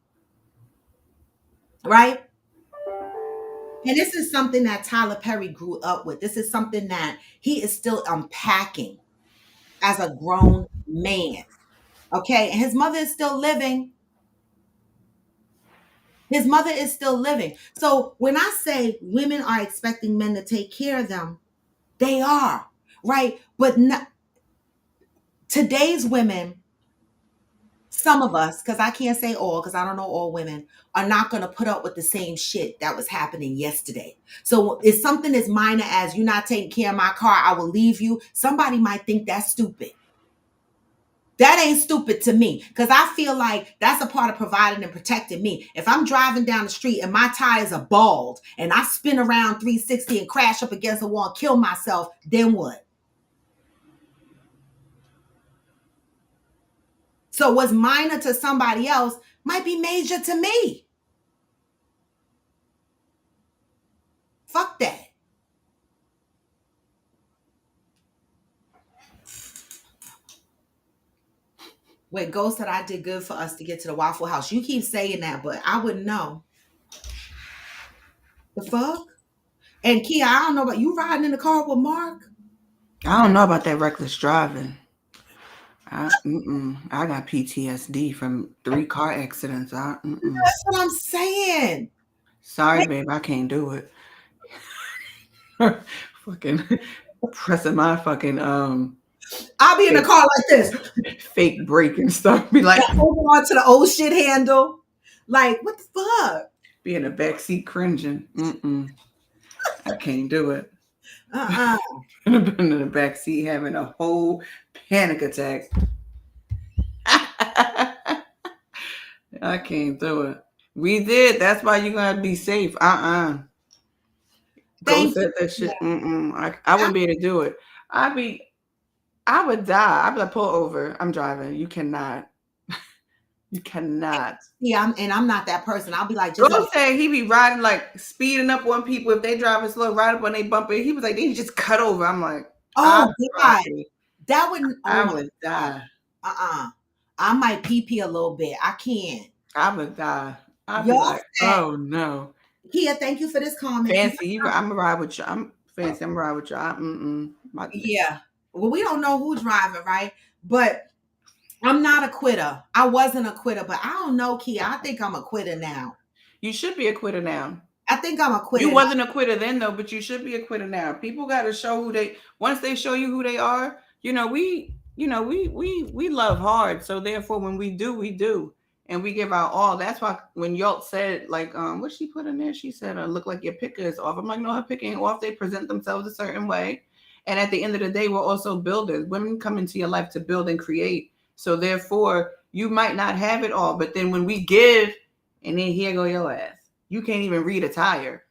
right? And this is something that Tyler Perry grew up with. This is something that he is still unpacking as a grown man. Okay? And his mother is still living. His mother is still living. So when I say women are expecting men to take care of them, they are, right? But today's women, some of us, because I can't say all, because I don't know all women, are not going to put up with the same shit that was happening yesterday. So if something as minor as you're not taking care of my car, I will leave you, somebody might think that's stupid. That ain't stupid to me because I feel like that's a part of providing and protecting me. If I'm driving down the street and my tires are bald and I spin around 360 and crash up against a wall and kill myself, then what? So what's minor to somebody else might be major to me. Fuck that. Wait, Ghost said I did good for us to get to the Waffle House. You keep saying that, but I wouldn't know. The fuck? And Kia, I don't know about you riding in the car with Mark.
I don't know about that reckless driving. I got PTSD from 3 car accidents.
That's what I'm saying.
Sorry, babe, I can't do it. Fucking pressing my fucking
I'll be in the car like this.
fake brake and stuff. Be like
Holding on to the old shit handle. Like, what the fuck?
be in the back seat cringing. I can't do it.
Uh-uh.
I've been in the back seat having a whole panic attack. I can't do it. We did. That's why you gotta be safe. Go
Thank
said that shit. I wouldn't be able to do it. I would die. I'd be like, pull over. I'm driving. You cannot. You cannot.
Yeah, I'm not that person. I'll be like, just
Bro said he be riding like speeding up on people if they driving slow, ride up when they bump it. He was like, they just cut over. I'm like,
oh God, that wouldn't. Oh
I
my
would die.
I might pee a little bit. I can't.
I would die. I'd be
Y'all
like,
said,
oh no.
Kia, thank you for this comment.
Fancy, I'm gonna ride with you. I'm fancy. I'm gonna ride with you.
Yeah. Well, we don't know who's driving, right? But I'm not a quitter. I wasn't a quitter, but I don't know, Kia. I think I'm a quitter now.
You should be a quitter now.
I think I'm a quitter.
You wasn't a quitter then though, but you should be a quitter now. People got to show who they. Once they show you who they are, we love hard. So therefore, when we do, we do, and we give our all. That's why when Yolt said like, what she put in there, she said, "Look like your picker is off." I'm like, no, her picker ain't off. They present themselves a certain way, and at the end of the day, we're also builders. Women come into your life to build and create. So therefore, you might not have it all, but then when we give, and then here go your ass. You can't even read a tire.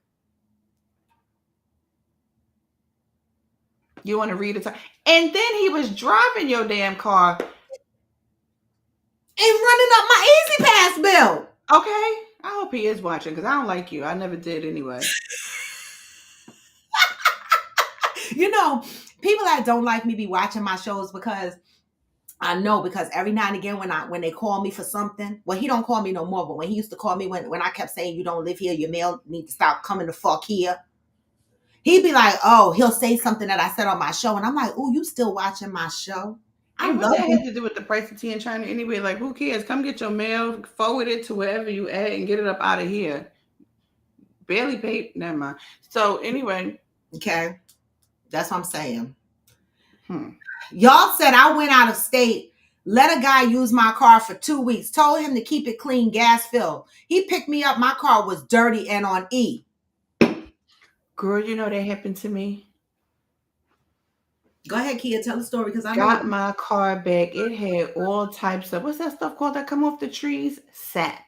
You want to read a tire. And then he was driving your damn car.
And running up my Easy Pass bill.
Okay. I hope he is watching because I don't like you. I never did anyway.
People that don't like me be watching my shows because I know, because every now and again when they call me for something, well, he don't call me no more, but when he used to call me when I kept saying you don't live here, your mail need to stop coming the fuck here. He'd be like, oh, he'll say something that I said on my show, and I'm like, oh, you still watching my show?
And what that had to do with the price of tea in China anyway? Like, who cares? Come get your mail, forward it to wherever you at, and get it up out of here. Barely paid. Never mind. So anyway.
Okay. That's what I'm saying. Y'all said I went out of state, let a guy use my car for 2 weeks, told him to keep it clean, gas filled. He picked me up. My car was dirty and on E.
Girl, that happened to me.
Go ahead, Kia, tell the story because I
got my car back. It had all types of, what's that stuff called that come off the trees? Sap.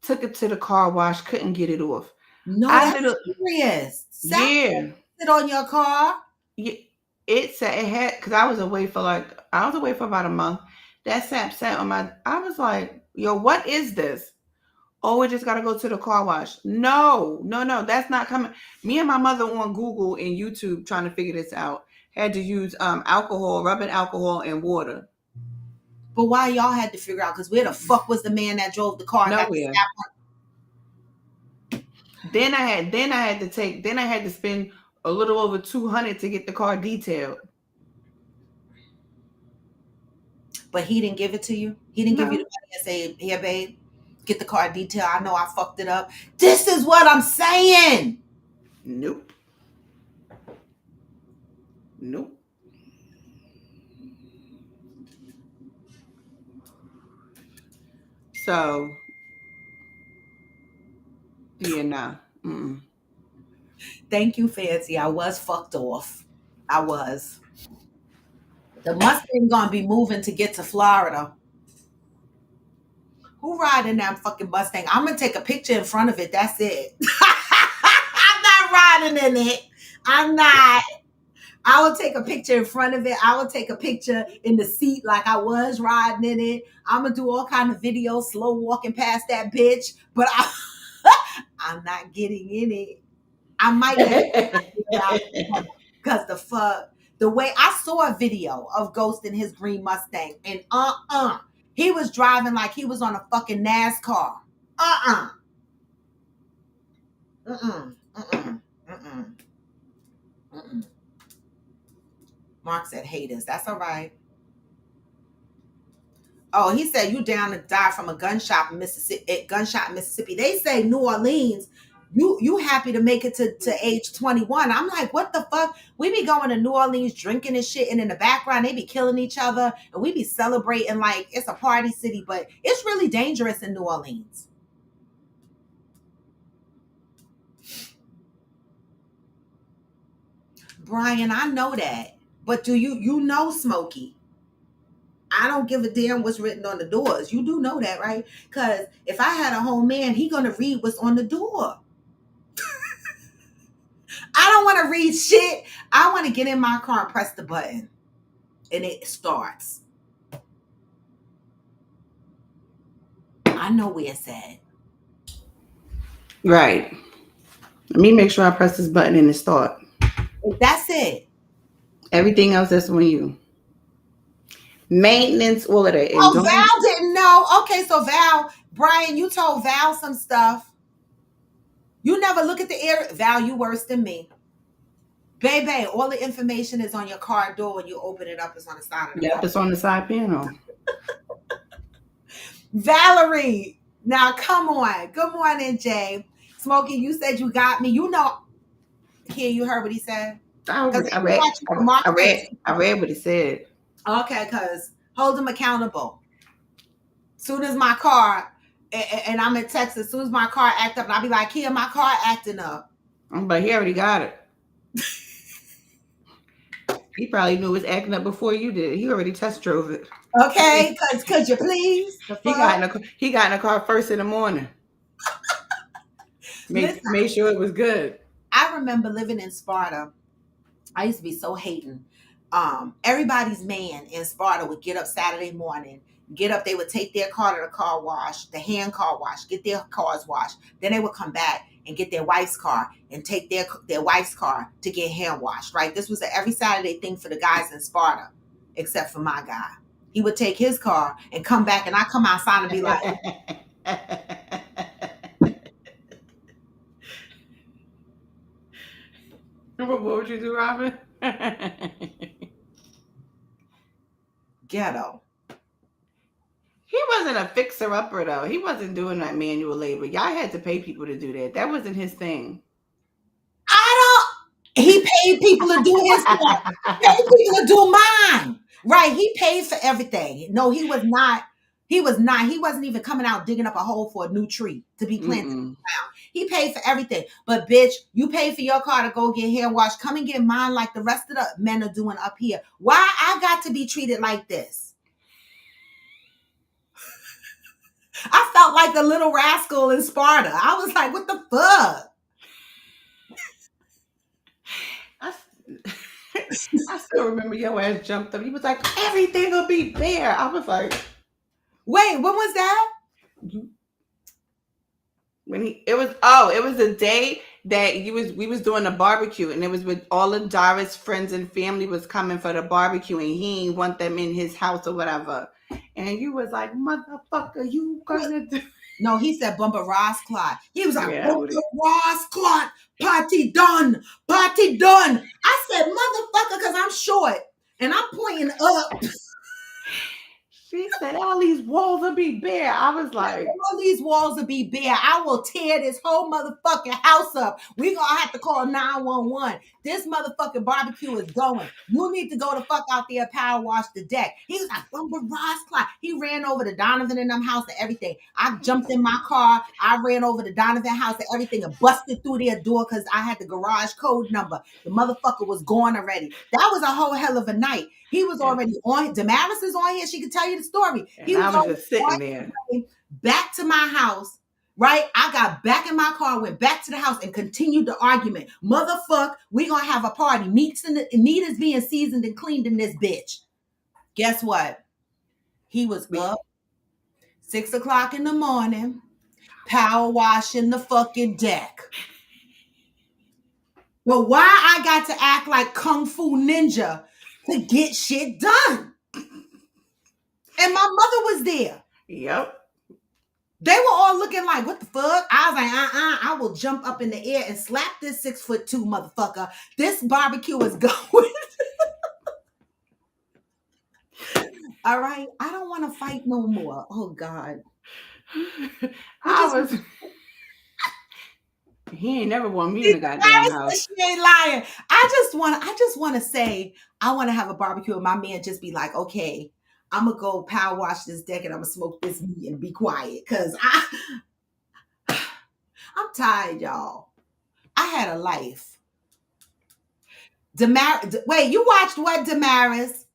Took it to the car wash, couldn't get it off.
No, that's serious. Sap sit on your car?
Yeah. It had, because I was away for about a month. That sap sat on I was like, yo, what is this? Oh, we just got to go to the car wash. No, that's not coming. Me and my mother on Google and YouTube trying to figure this out. Had to use alcohol, rubbing alcohol and water.
But why y'all had to figure out? Because where the fuck was the man that drove the car?
Nowhere. Then I had to spend a little over $200 to get the car detailed.
But he didn't give it to you? He didn't give you the money and say, here, babe, get the car detailed. I know I fucked it up. This is what I'm saying.
Nope. So, yeah, nah.
Thank you, Fancy. I was fucked off. I was. The Mustang gonna be moving to get to Florida. Who riding that fucking Mustang? I'm gonna take a picture in front of it. That's it. I'm not riding in it. I'm not. I will take a picture in front of it. I will take a picture in the seat like I was riding in it. I'm gonna do all kind of videos, slow walking past that bitch. But I'm not getting in it. I might let it out because the fuck, the way I saw a video of Ghost in his green Mustang, and he was driving like he was on a fucking NASCAR. Uh Mm-mm. Mm-mm. Mm-mm. Mm-mm. Mark said haters. That's all right. Oh, he said you down to die from a gunshot in Mississippi. Gunshot in Mississippi. They say New Orleans. You happy to make it to age 21. I'm like, what the fuck? We be going to New Orleans drinking and shit, and in the background they be killing each other, and we be celebrating like it's a party city, but it's really dangerous in New Orleans. Brian, I know that. But do you know Smokey? I don't give a damn what's written on the doors. You do know that, right? Because if I had a home man, he gonna read what's on the door. I don't want to read shit. I want to get in my car and press the button, and it starts. I know where it's at.
Right. Let me make sure I press this button and it start.
That's it.
Everything else is on you. Maintenance, all of that. And
Oh,
don't
Val didn't know. Okay, so Val, Brian, you told Val some stuff. You never look at the air. Val, you worse than me. Baby, all the information is on your car door when you open it up. It's on the side of the car.
Yep, it's on the side panel.
Valerie, now come on. Good morning, Jay. Smokey, you said you got me. You know, here you heard what he said.
I read what he said.
Okay, because hold him accountable. Soon as my car, and I'm in Texas, as soon as my car act up, and I'll be like, here, my car acting up.
But he already got it. He probably knew it was acting up before you did. He already test drove it.
Okay, could you please?
He got in the car first in the morning. Made sure it was good.
I remember living in Sparta. I used to be so hating. Everybody's man in Sparta would get up Saturday morning, they would take their car to the car wash, the hand car wash, get their cars washed. Then they would come back and get their wife's car and take their wife's car to get hand washed, right? This was an every Saturday thing for the guys in Sparta, except for my guy. He would take his car and come back, and I come outside and be like,
what would you do, Robin?
Ghetto.
He wasn't a fixer-upper, though. He wasn't doing that manual labor. Y'all had to pay people to do that. That wasn't his thing.
He paid people to do his stuff. He paid people to do mine. Right. He paid for everything. No, he was not. He wasn't even coming out digging up a hole for a new tree to be planted. He paid for everything. But bitch, you paid for your car to go get hair washed. Come and get mine like the rest of the men are doing up here. Why I got to be treated like this? I felt like the little rascal in Sparta. I was like, what the fuck?
I still remember your ass jumped up. He was like, everything will be fair. I was like,
wait, when was that?
It was the day that we was doing a barbecue, and it was with all of Doris' friends and family was coming for the barbecue, and he didn't want them in his house or whatever. And you was like, motherfucker, you gonna do?
No, he said Bumba Ross Clot. He was like, Bumba Ross Clot, party done. I said, motherfucker, because I'm short and I'm pointing up.
She said, all these walls will be bare. I was like,
all these walls will be bare. I will tear this whole motherfucking house up. We're going to have to call 911. This motherfucking barbecue is going. You need to go the fuck out there, power wash the deck. He was like, oh, but Ross Clark. He ran over to Donovan and them house and everything. I jumped in my car. I ran over to Donovan house and everything and busted through their door because I had the garage code number. The motherfucker was gone already. That was a whole hell of a night. He was already on. Damaris is on here. She can tell you the story. He
And I
was
was
already
just sitting
on
there.
his way back to my house. Right? I got back in my car, went back to the house, and continued the argument. Motherfuck, we gonna have a party. Meat is being seasoned and cleaned in this bitch. Guess what? He was up 6 o'clock in the morning, power washing the fucking deck. Well, why I got to act like Kung Fu Ninja to get shit done? And my mother was there.
Yep.
They were all looking like, what the fuck? I was like, I will jump up in the air and slap this 6'2" motherfucker. This barbecue is going. All right. I don't want to fight no more. Oh God.
He ain't never want me in the goddamn house.
She ain't lying. I just want to say, I want to have a barbecue and my man just be like, okay, I'm gonna go power wash this deck and I'm gonna smoke this meat and be quiet. Cause I'm tired, y'all. I had a life. Wait, you watched what, Damaris?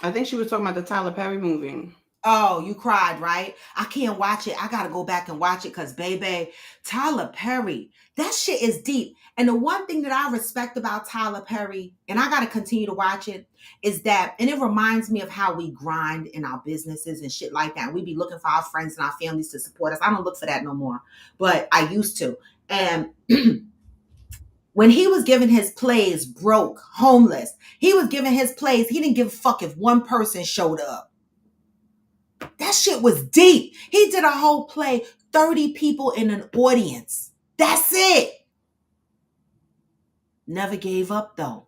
I think she was talking about the Tyler Perry movie.
Oh, you cried, right? I can't watch it. I got to go back and watch it because, baby, Tyler Perry, that shit is deep. And the one thing that I respect about Tyler Perry, and I got to continue to watch it, is that, and it reminds me of how we grind in our businesses and shit like that. We be looking for our friends and our families to support us. I don't look for that no more, but I used to. And when he was giving his plays, broke, homeless, he was giving his plays. He didn't give a fuck if one person showed up. That shit was deep. He did a whole play, 30 people in an audience. That's it. Never gave up though,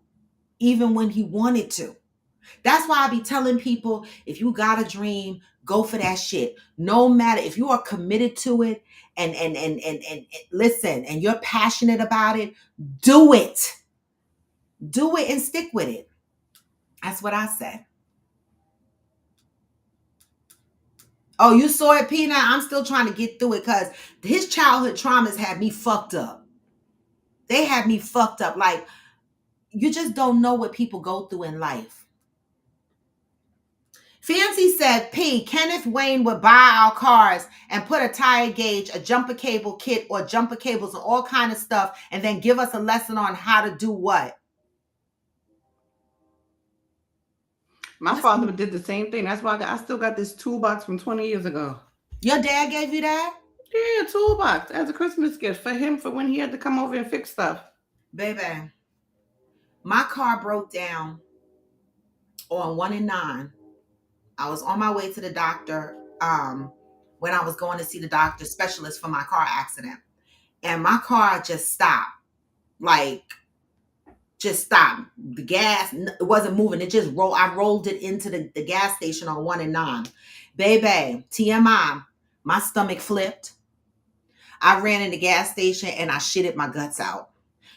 even when he wanted to. That's why I be telling people, if you got a dream, go for that shit. No matter if you are committed to it and listen, and you're passionate about it, do it. Do it and stick with it. That's what I say. Oh, you saw it, Peanut? I'm still trying to get through it because his childhood traumas had me fucked up. They had me fucked up. Like, you just don't know what people go through in life. Fancy said, P, Kenneth Wayne would buy our cars and put a tire gauge, a jumper cable kit, or jumper cables and all kind of stuff, and then give us a lesson on how to do what?
My father did the same thing. That's why I still got this toolbox from 20 years ago.
Your dad gave you that?
Yeah, toolbox as a Christmas gift for him for when he had to come over and fix stuff.
Baby, my car broke down on 1 and 9. I was on my way to the doctor when I was going to see the doctor specialist for my car accident. And my car just stopped. Like, just stopped. The gas, it wasn't moving. It just rolled. I rolled it into the gas station on 1 and 9. Baby, TMI, my stomach flipped. I ran in the gas station and I shitted my guts out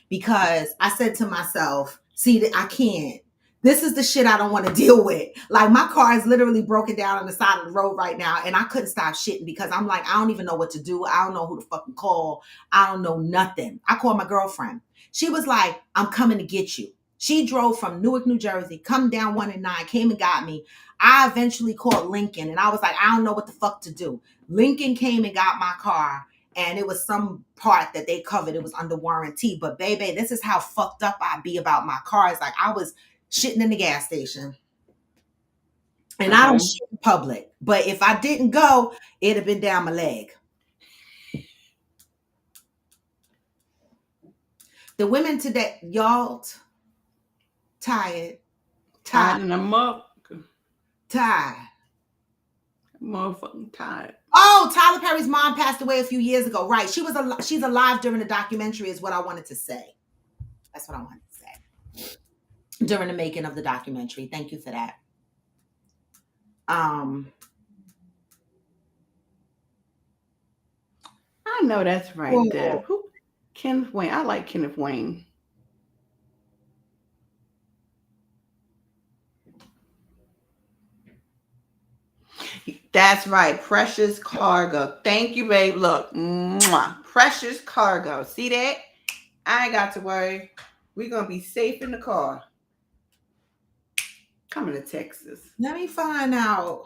because I said to myself, see, I can't. This is the shit I don't want to deal with. Like, my car is literally broken down on the side of the road right now. And I couldn't stop shitting because I'm like, I don't even know what to do. I don't know who to fucking call. I don't know nothing. I called my girlfriend. She was like, I'm coming to get you. She drove from Newark, New Jersey, come down 1 and 9, came and got me. I eventually called Lincoln and I was like, I don't know what the fuck to do. Lincoln came and got my car. And it was some part that they covered. It was under warranty. But baby, this is how fucked up I be about my cars. Like, I was shitting in the gas station. And I don't shit in public. But if I didn't go, it'd have been down my leg. The women today, y'all tired.
And I'm up.
Tired.
Motherfucking tired.
Oh, Tyler Perry's mom passed away a few years ago. Right. She's alive during the documentary is what I wanted to say. That's what I wanted to say. During the making of the documentary. Thank you for that.
I know that's right, Deb. Kenneth Wayne. I like Kenneth Wayne. That's right. Precious Cargo. Thank you, babe. Look. Mwah. Precious Cargo. See that? I ain't got to worry. We're going to be safe in the car. Coming to Texas.
Let me find out.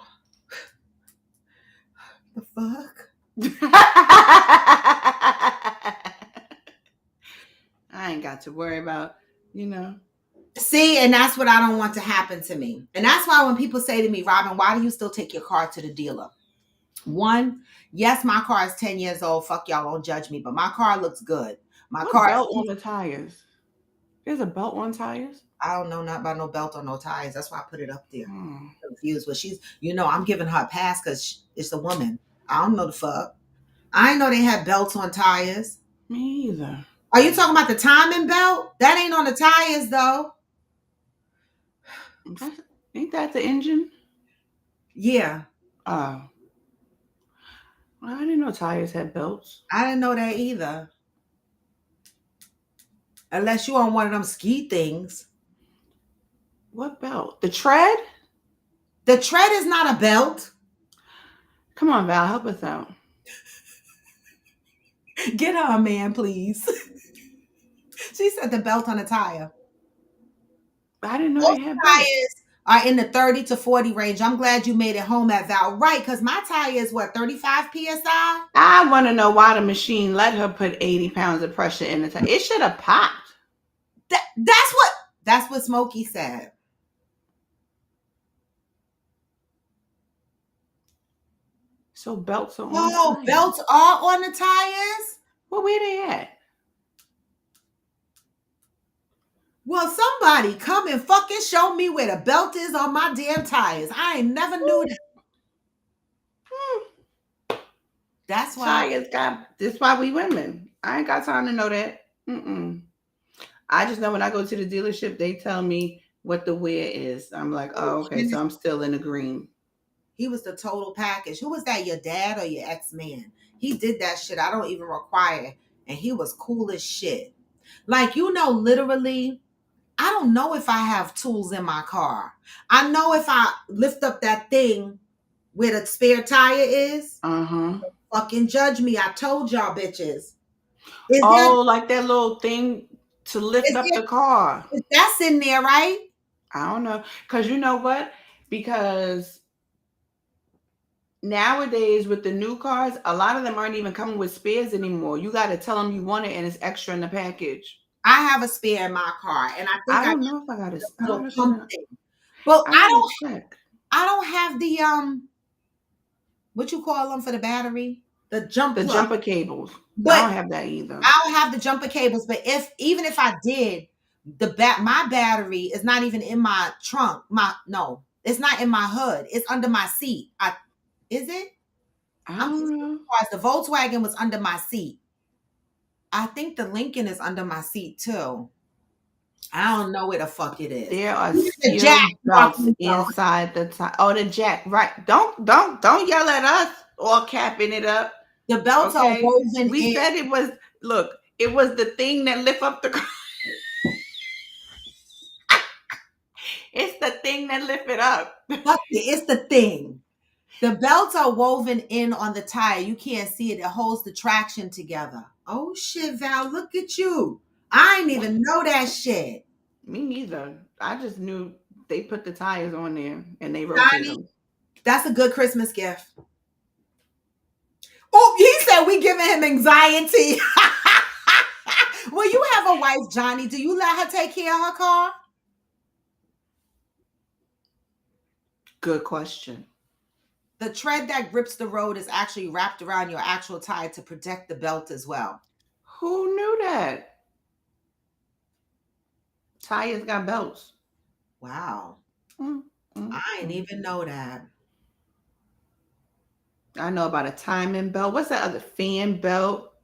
The fuck?
I ain't got to worry about, you know.
See, and that's what I don't want to happen to me. And that's why when people say to me, Robin, why do you still take your car to the dealer? One, yes, my car is 10 years old. Fuck y'all, don't judge me, but my car looks good. My
What
car
belt
is,
on the tires? There's a belt on tires?
I don't know nothing about no belt or no tires. That's why I put it up there.
Hmm.
Confused. But she's, I'm giving her a pass because it's a woman. I don't know the fuck. I didn't know they had belts on tires.
Me either.
Are you talking about the timing belt? That ain't on the tires though.
Ain't that the engine?
Yeah.
Oh. Well, I didn't know tires had belts.
I didn't know that either. Unless you on one of them ski things.
What belt? The tread?
The tread is not a belt.
Come on, Val, help us out.
Get her a man, please. She said the belt on the tire.
I didn't know
Those
they had belts.
tires are in the 30 to 40 range. I'm glad you made it home at Val. Right, because my tire is what, 35 PSI?
I want to know why the machine let her put 80 pounds of pressure in the tire. It should have popped.
That's what Smokey said.
So belts are on
Oh,
the tires.
belts are on the tires?
Well, where they at?
Well, somebody come and fucking show me where the belt is on my damn tires. I ain't never knew that. That's why.
Tires got. That's why we women. I ain't got time to know that. Mm-mm. I just know when I go to the dealership, they tell me what the wear is. I'm like, oh, okay, so I'm still in the green.
He was the total package. Who was that? Your dad or your ex-man? He did that shit. I don't even require. And he was cool as shit. Like, literally, I don't know if I have tools in my car. I know if I lift up that thing where the spare tire is, fucking judge me. I told y'all bitches.
Like that little thing to lift up the car.
That's in there, right?
I don't know. Because you know what? Because nowadays with the new cars, a lot of them aren't even coming with spares anymore. You got to tell them you want it and it's extra in the package.
I have a spare in my car, and I think
I don't know if I got a
little pump thing. But I don't have the what you call them for the battery? The
jumper cables.
But
I don't have that either.
I don't have the jumper cables. But even if I did, my battery is not even in my trunk. It's not in my hood. It's under my seat. Is it?
I don't know.
The Volkswagen was under my seat. I think the Lincoln is under my seat too. I don't know where the fuck it is.
There are steel belts inside the tire. Oh, the jack. Right. Don't yell at us or capping it up.
The belts are woven.
We said it was, look, it was the thing that lift up the car. It's the thing that lift it up.
It's the thing. The belts are woven in on the tire. You can't see it. It holds the traction together. Oh shit, Val, look at you. I didn't even know that shit.
Me neither. I just knew they put the tires on there and they rotate them.
That's a good Christmas gift. Oh, he said we giving him anxiety. Well, you have a wife, Johnny. Do you let her take care of her car?
Good question.
The tread that grips the road is actually wrapped around your actual tire to protect the belt as well.
Who knew that? Tires got belts.
Wow. I didn't even know that.
I know about a timing belt. What's that other fan belt?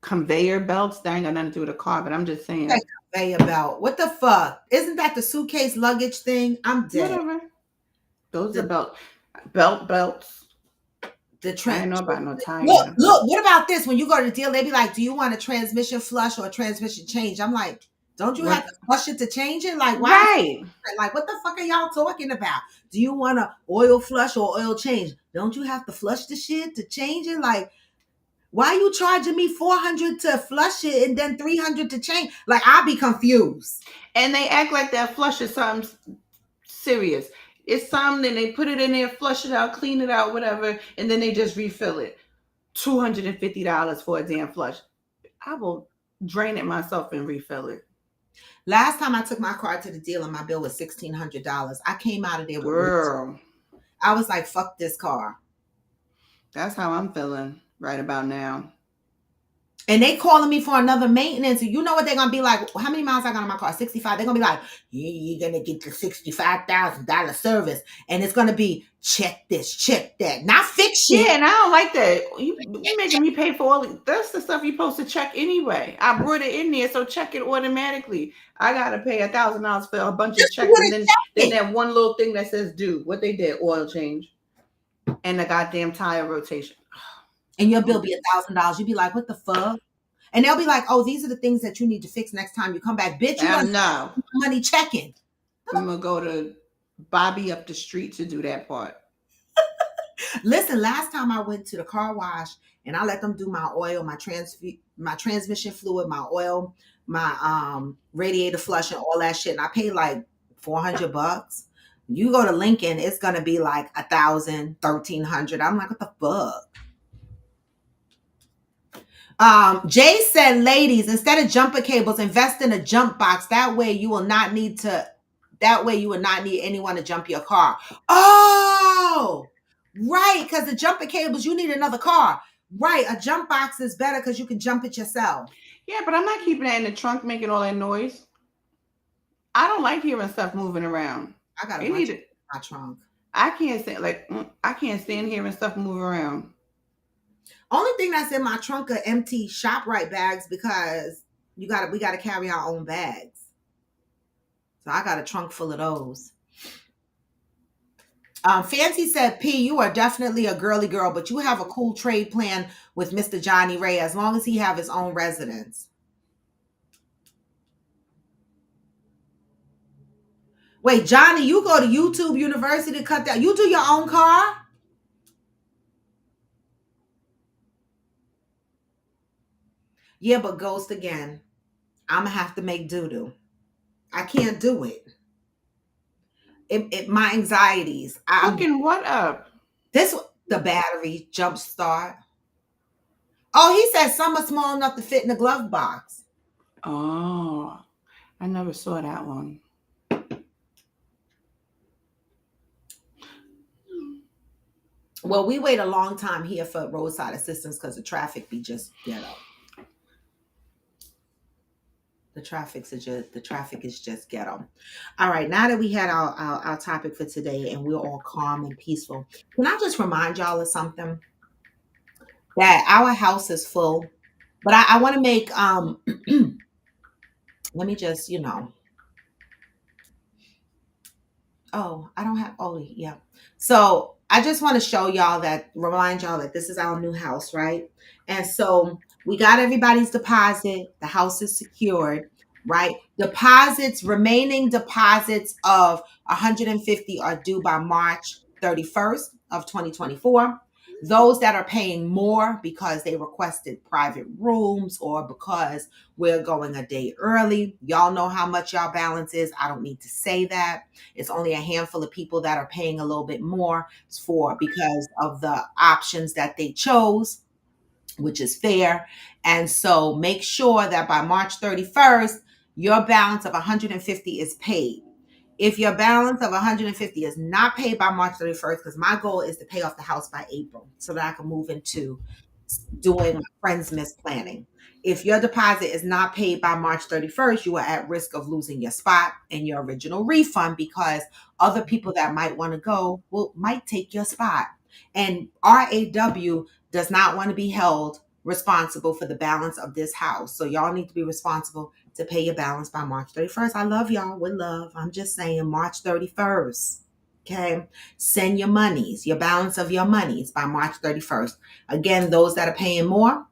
Conveyor belts. That ain't got nothing to do with a car, but I'm just saying.
That conveyor belt. What the fuck? Isn't that the suitcase luggage thing? I'm dead.
Whatever. Those are belts.
The
I ain't know about no
look,
tire.
what about this? When you go to the deal, they be like, "Do you want a transmission flush or a transmission change?" I'm like, "Don't you have
What?
to flush it to change it? Like, why?
Right.
Like, what the fuck are y'all talking about? Do you want a oil flush or oil change? Don't you have to flush the shit to change it? Like, why you charging me $400 to flush it and then $300 to change? Like, I'll be confused."
And they act like that flush is something serious. It's something, they put it in there, flush it out, clean it out, whatever, and then they just refill it. $250 for a damn flush. I will drain it myself and refill it.
Last time I took my car to the dealer, my bill was $1,600. I came out of there with,
Girl,
I was like, "Fuck this car."
that's how I'm feeling right about now.
And they calling me for another maintenance. You know what they're gonna be like? How many miles I got on my car? 65. They're gonna be like, you're gonna get the $65,000 service, and it's gonna be check this, check that, not fix shit.
Yeah, and I don't like that. You making me pay for all that's the stuff you're supposed to check anyway. I brought it in there, so check it automatically. I gotta pay $1,000 for a bunch of checks, and then that one little thing that says due. What they did, oil change, and the goddamn tire rotation.
And your bill be $1,000. You'd be like, "What the fuck?" And they'll be like, "Oh, these are the things that you need to fix next time you come back, bitch. You gonna
No,
money checking."
I'm gonna go to Bobby up the street to do that part.
Listen, last time I went to the car wash and I let them do my oil, my transmission fluid, my oil, my radiator flush and all that shit, and I paid like $400. You go to Lincoln, it's gonna be like 1,000, 1,300. I'm like, what the fuck? Jay said, "Ladies, instead of jumper cables, invest in a jump box. That way you will not need anyone to jump your car." Oh, right, because the jumper cables, you need another car. Right, a jump box is better because you can jump it yourself.
Yeah, but I'm not keeping that in the trunk making all that noise. I don't like hearing stuff moving around.
I got a
It
bunch
need
in
it.
my trunk.
I can't stand I can't stand hearing stuff move around.
Only thing that's in my trunk are empty ShopRite bags because we gotta carry our own bags. So I got a trunk full of those. Fancy said, "P, you are definitely a girly girl, but you have a cool trade plan with Mr. Johnny Ray as long as he have his own residence." Wait, Johnny, you go to YouTube University to cut that. You do your own car? Yeah, but Ghost again. I'm gonna have to make doo-doo. I can't do it. My anxieties.
Hooking what up?
The battery jump start. Oh, he said some are small enough to fit in the glove box.
Oh, I never saw that one.
Well, we wait a long time here for roadside assistance because the traffic be just ghetto. The traffic is just ghetto. All right, now that we had our topic for today and we're all calm and peaceful, can I just remind y'all of something? That our house is full, but I want to make let me just, oh, I don't have, oh, yeah. So I just want to remind y'all that this is our new house, right? And so we got everybody's deposit. The house is secured, right? Remaining deposits of 150 are due by March 31st of 2024. Those that are paying more because they requested private rooms or because we're going a day early, y'all know how much y'all balance is. I don't need to say that. It's only a handful of people that are paying a little bit more because of the options that they chose, which is fair. And so make sure that by March 31st, your balance of 150 is paid. If your balance of 150 is not paid by March 31st, because my goal is to pay off the house by April so that I can move into doing my friends miss planning. If your deposit is not paid by March 31st, you are at risk of losing your spot and your original refund because other people that might want to go might take your spot. And RAW does not want to be held responsible for the balance of this house. So y'all need to be responsible to pay your balance by March 31st. I love y'all with love. I'm just saying March 31st. Okay. Send your monies, your balance of your monies by March 31st. Again, those that are paying more,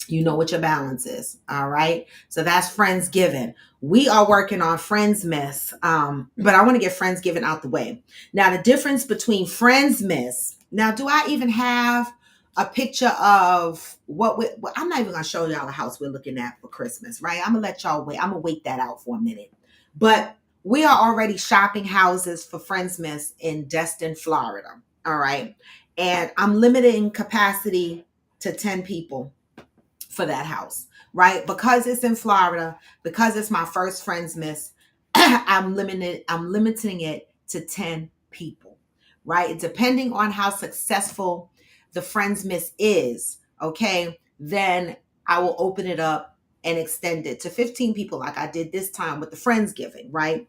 you know what your balance is. All right. So that's Friendsgiving. We are working on Friendsmas. But I want to get Friendsgiving out the way. Now, the difference between Friendsmas. Now, do I even have a picture of I'm not even going to show y'all the house we're looking at for Christmas, right? I'm going to let y'all wait. I'm going to wait that out for a minute. But we are already shopping houses for Friendsmas in Destin, Florida. All right. And I'm limiting capacity to 10 people for that house, right? Because it's in Florida, because it's my first Friendsmas, I'm limiting it to 10 people, right? Depending on how successful the Friendsmas is, okay, then I will open it up and extend it to 15 people like I did this time with the Friendsgiving, right?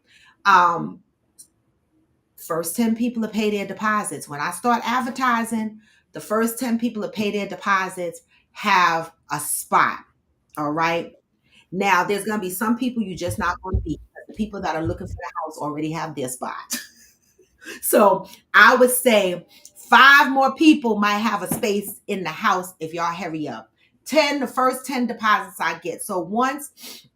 First 10 people to pay their deposits. When I start advertising, the first 10 people to pay their deposits have a spot. All right. Now, there's going to be some people you're just not going to be. The people that are looking for the house already have their spot. So I would say 5 more people might have a space in the house if y'all hurry up. The first 10 deposits I get. So once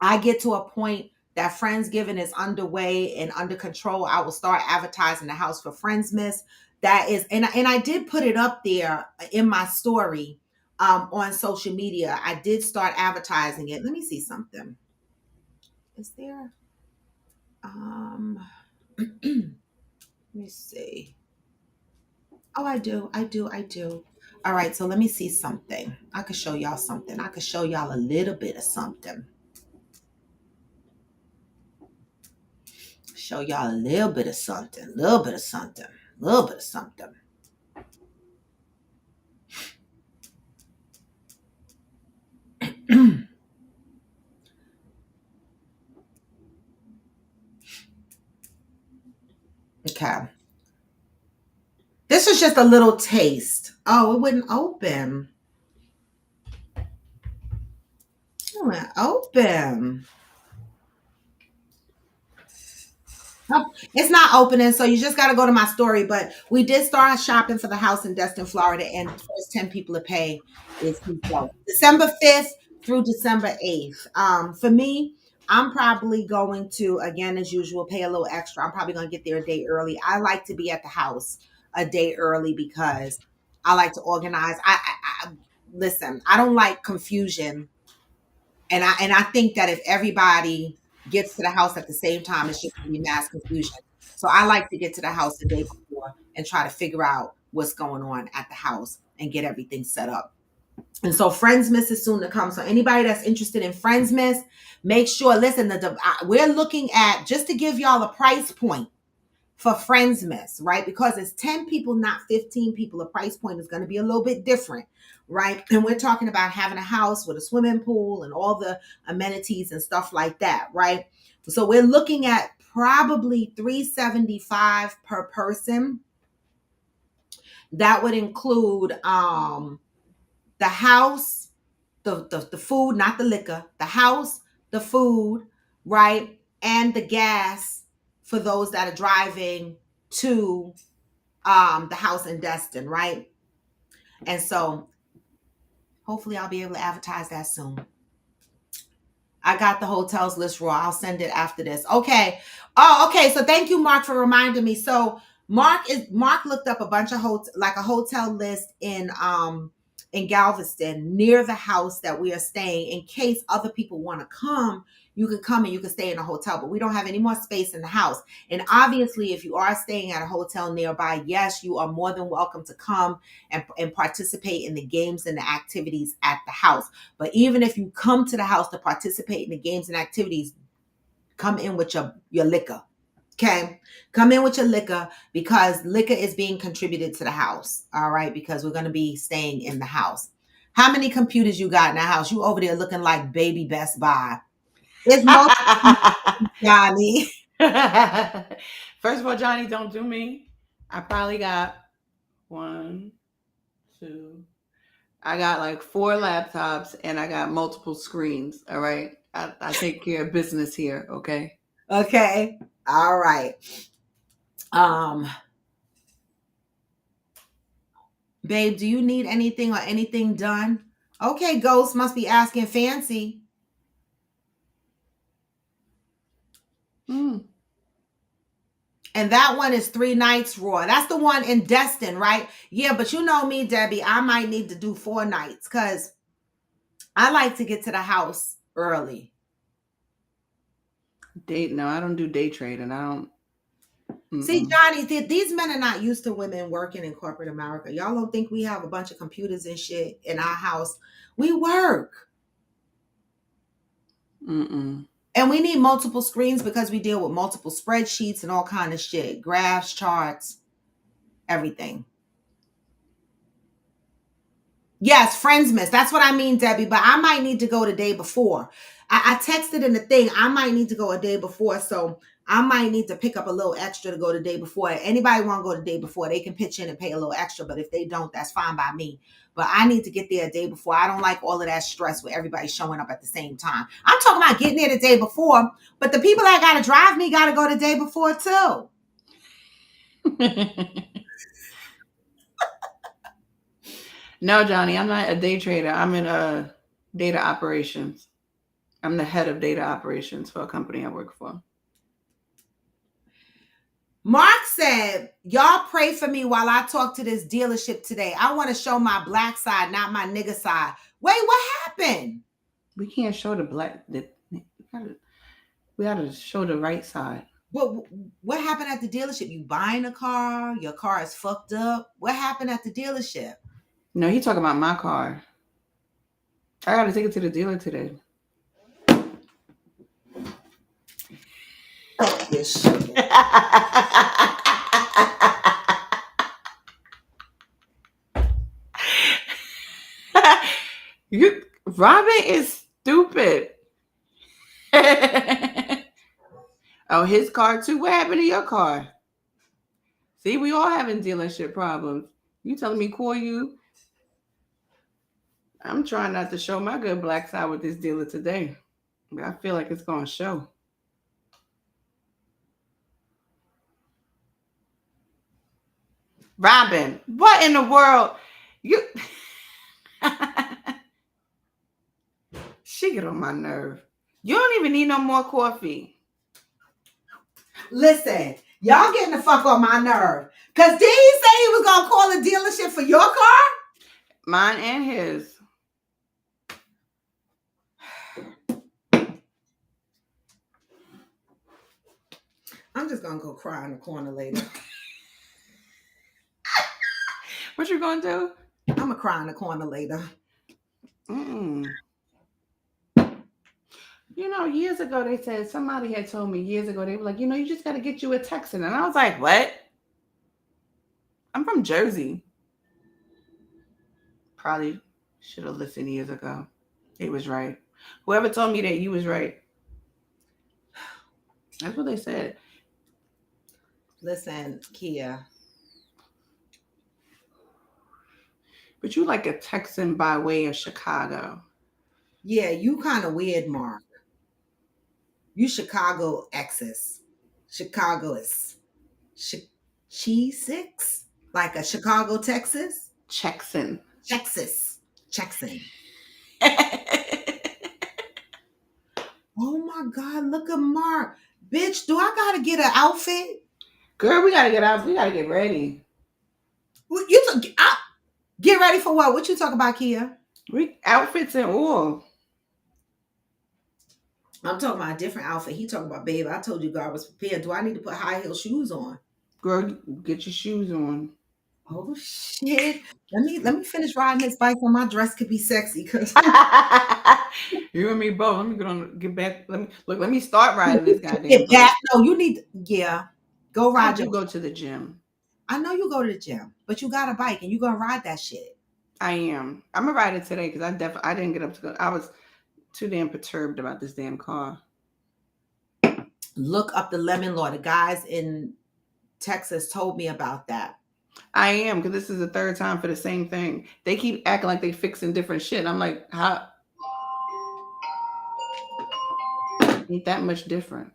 I get to a point that Friendsgiving is underway and under control, I will start advertising the house for Friendsmas. That is, and I did put it up there in my story on social media. I did start advertising it. Let me see something. Is there? Let me see. Oh, I do. All right, so let me see something. I could show y'all something. I could show y'all a little bit of something. Show y'all a little bit of something. Okay. This is just a little taste. Oh, it wouldn't open. It wouldn't open. Oh, it's not opening, so you just got to go to my story. But we did start shopping for the house in Destin, Florida, and the first 10 people to pay is December 5th through December 8th. For me, I'm probably going to, again, as usual, pay a little extra. I'm probably going to get there a day early. I like to be at the house a day early because I like to organize. Listen, I don't like confusion. And I think that if everybody gets to the house at the same time, it's just gonna be mass confusion. So I like to get to the house the day before and try to figure out what's going on at the house and get everything set up. And so Friendsmas is soon to come. So anybody that's interested in Friendsmas, make sure, listen, we're looking at, just to give y'all a price point for Friendsmas, right? Because it's 10 people, not 15 people. The price point is going to be a little bit different, right? And we're talking about having a house with a swimming pool and all the amenities and stuff like that, right? So we're looking at probably $375 per person. That would include the house, the food, not the liquor, the house, the food, right? And the gas for those that are driving to the house in Destin, right? And so hopefully I'll be able to advertise that soon. I got the hotels list raw. I'll send it after this. Okay. Oh, okay. So thank you, Mark, for reminding me. So Mark looked up a bunch of a hotel list in Galveston near the house that we are staying, in case other people want to come. You can come and you can stay in a hotel, but we don't have any more space in the house. And obviously, if you are staying at a hotel nearby, yes, you are more than welcome to come and participate in the games and the activities at the house. But even if you come to the house to participate in the games and activities, come in with your liquor. Okay. Come in with your liquor, because liquor is being contributed to the house. All right. Because we're going to be staying in the house. How many computers you got in the house? You over there looking like baby Best Buy. It's most Johnny.
First of all, Johnny, don't do me. I probably got 1, 2. I got like 4 laptops and I got multiple screens. All right. I take care of business here. Okay.
Okay. All right. Um, babe, do you need anything or anything done? Okay, Ghost must be asking fancy.
Mm.
And that one is 3 nights raw. That's the one in Destin, right? Yeah, but you know me, Debbie, I might need to do 4 nights because I like to get to the house early.
No, I don't do day trading. I don't.
See, Johnny, these men are not used to women working in corporate America. Y'all don't think we have a bunch of computers and shit in our house. We work.
Mm-mm.
And we need multiple screens because we deal with multiple spreadsheets and all kind of shit. Graphs, charts, everything. Yes, friends miss. That's what I mean, Debbie. But I might need to go the day before. I texted in the thing. I might need to go a day before. So I might need to pick up a little extra to go the day before. Anybody want to go the day before, they can pitch in and pay a little extra. But if they don't, that's fine by me. But I need to get there a day before. I don't like all of that stress with everybody showing up at the same time. I'm talking about getting there the day before. But the people that got to drive me got to go the day before too.
No, Johnny, I'm not a day trader. I'm in data operations. I'm the head of data operations for a company I work for.
Mark said, y'all pray for me while I talk to this dealership today. I want to show my black side, not my nigga side. Wait, what happened?
We can't show the black. We gotta show the right side.
What happened at the dealership? You buying a car? Your car is fucked up? What happened at the dealership?
No, he talking about my car. I gotta take it to the dealer today.
Yes.
Robin is stupid. Oh, his car too. What happened to your car? See, we all having dealership problems. You telling me call you? I'm trying not to show my good black side with this dealer today, but I feel like it's gonna show. Robin, what in the world? You She get on my nerve. You don't even need no more coffee.
Listen, y'all getting the fuck on my nerve. Because did he say he was going to call a dealership for your car?
Mine and his.
I'm just going to go cry in the corner later.
What you gonna do?
I'm going to cry in the corner later.
Mm-mm. You know, years ago they said, somebody had told me years ago, they were like, you just got to get you a Texan. And I was like, what? I'm from Jersey. Probably should have listened years ago. It was right. Whoever told me that, you was right. That's what they said.
Listen, Kia.
But you like a Texan by way of Chicago.
Yeah, you kind of weird, Mark. You Chicago X's. Chicago is cheese six? Like a Chicago, Texas?
Texan.
Texan. Oh my God, look at Mark. Bitch, do I gotta get an outfit?
Girl, we gotta get out. We gotta get ready.
Get ready for what? What you talk about, Kia?
We outfits and all.
I'm talking about a different outfit. He talking about, babe, I told you God was prepared. Do I need to put high heel shoes on?
Girl, get your shoes on.
Oh shit. Let me finish riding this bike so my dress could be sexy. Cause
You and me both. Let me get back. Let me start riding this goddamn
get
bike.
back. No, you need go ride.
I do go to the gym.
I know you go to the gym, but you got a bike and you gonna ride that shit.
I am. I'm gonna ride it today because I didn't get up to go. I was too damn perturbed about this damn car.
Look up the lemon law. The guys in Texas told me about that.
I am, because this is the third time for the same thing. They keep acting like they fixing different shit. I'm like, how? Ain't that much different.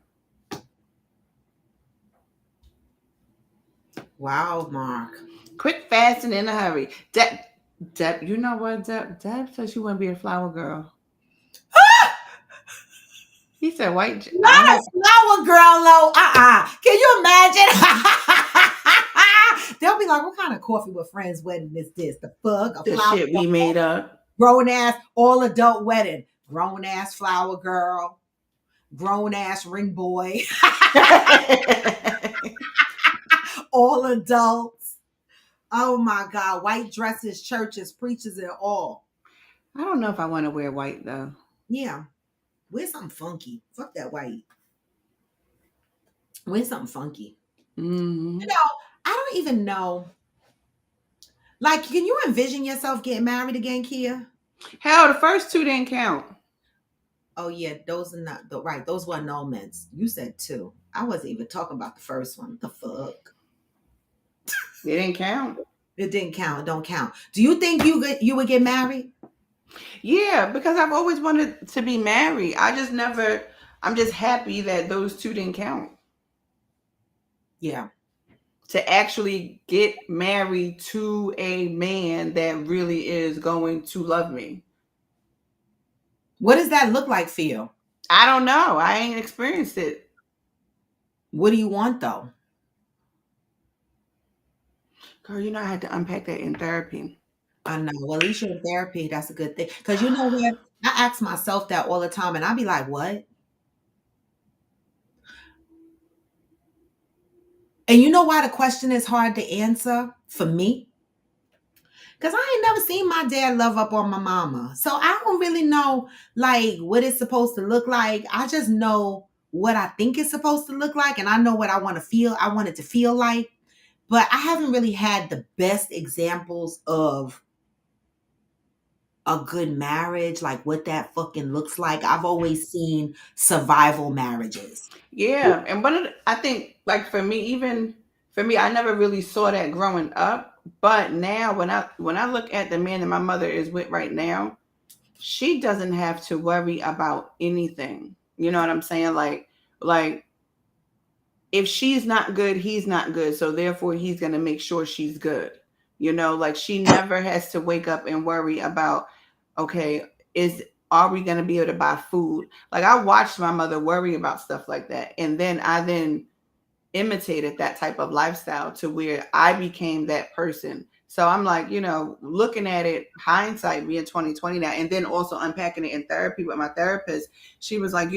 Wow, Mark.
Quick, fast, and in a hurry. Deb, you know what? Deb said she want to be a flower girl. He said white.
Not
I
a
don't.
flower girl, though. Can you imagine? They'll be like, what kind of coffee with friends wedding is this? The fuck? A
The
flower
shit
girl?
we made up.
Grown ass, all adult wedding. Grown ass flower girl. Grown ass ring boy. All adults. Oh my God. White dresses, churches, preachers, and all.
I don't know if I want to wear white though.
Yeah. Wear something funky. Fuck that white. Wear something funky.
Mm-hmm.
You know, I don't even know. Like, can you envision yourself getting married again, Kia?
Hell, the first two didn't count.
Oh yeah, those are not right. Those were annulments. You said two. I wasn't even talking about the first one. The fuck?
They didn't count.
It didn't count. It don't count. Do you think you would get married?
Yeah, because I've always wanted to be married. I just never. I'm just happy that those two didn't count.
Yeah.
To actually get married to a man that really is going to love me.
What does that look like for you?
I don't know. I ain't experienced it.
What do you want though?
Girl, you know I had to unpack that in therapy.
I know. Well, at least you're in therapy. That's a good thing. Because you know what? I ask myself that all the time, and I be like, "What?" And you know why the question is hard to answer for me? Because I ain't never seen my dad love up on my mama. So I don't really know like what it's supposed to look like. I just know what I think it's supposed to look like. And I know what I want to feel. I want it to feel like. But I haven't really had the best examples of a good marriage, like what that fucking looks like. I've always seen survival marriages.
Yeah, and I think like for me, even for me, I never really saw that growing up. But now, when I look at the man that my mother is with right now, she doesn't have to worry about anything. You know what I'm saying? Like if she's not good, he's not good. So therefore, he's gonna make sure she's good. You know, like she never has to wake up and worry about, okay, is are we gonna be able to buy food? Like I watched my mother worry about stuff like that, and then I imitated that type of lifestyle to where I became that person. So I'm like, looking at it, hindsight being 2020 now, and then also unpacking it in therapy with my therapist, she was like,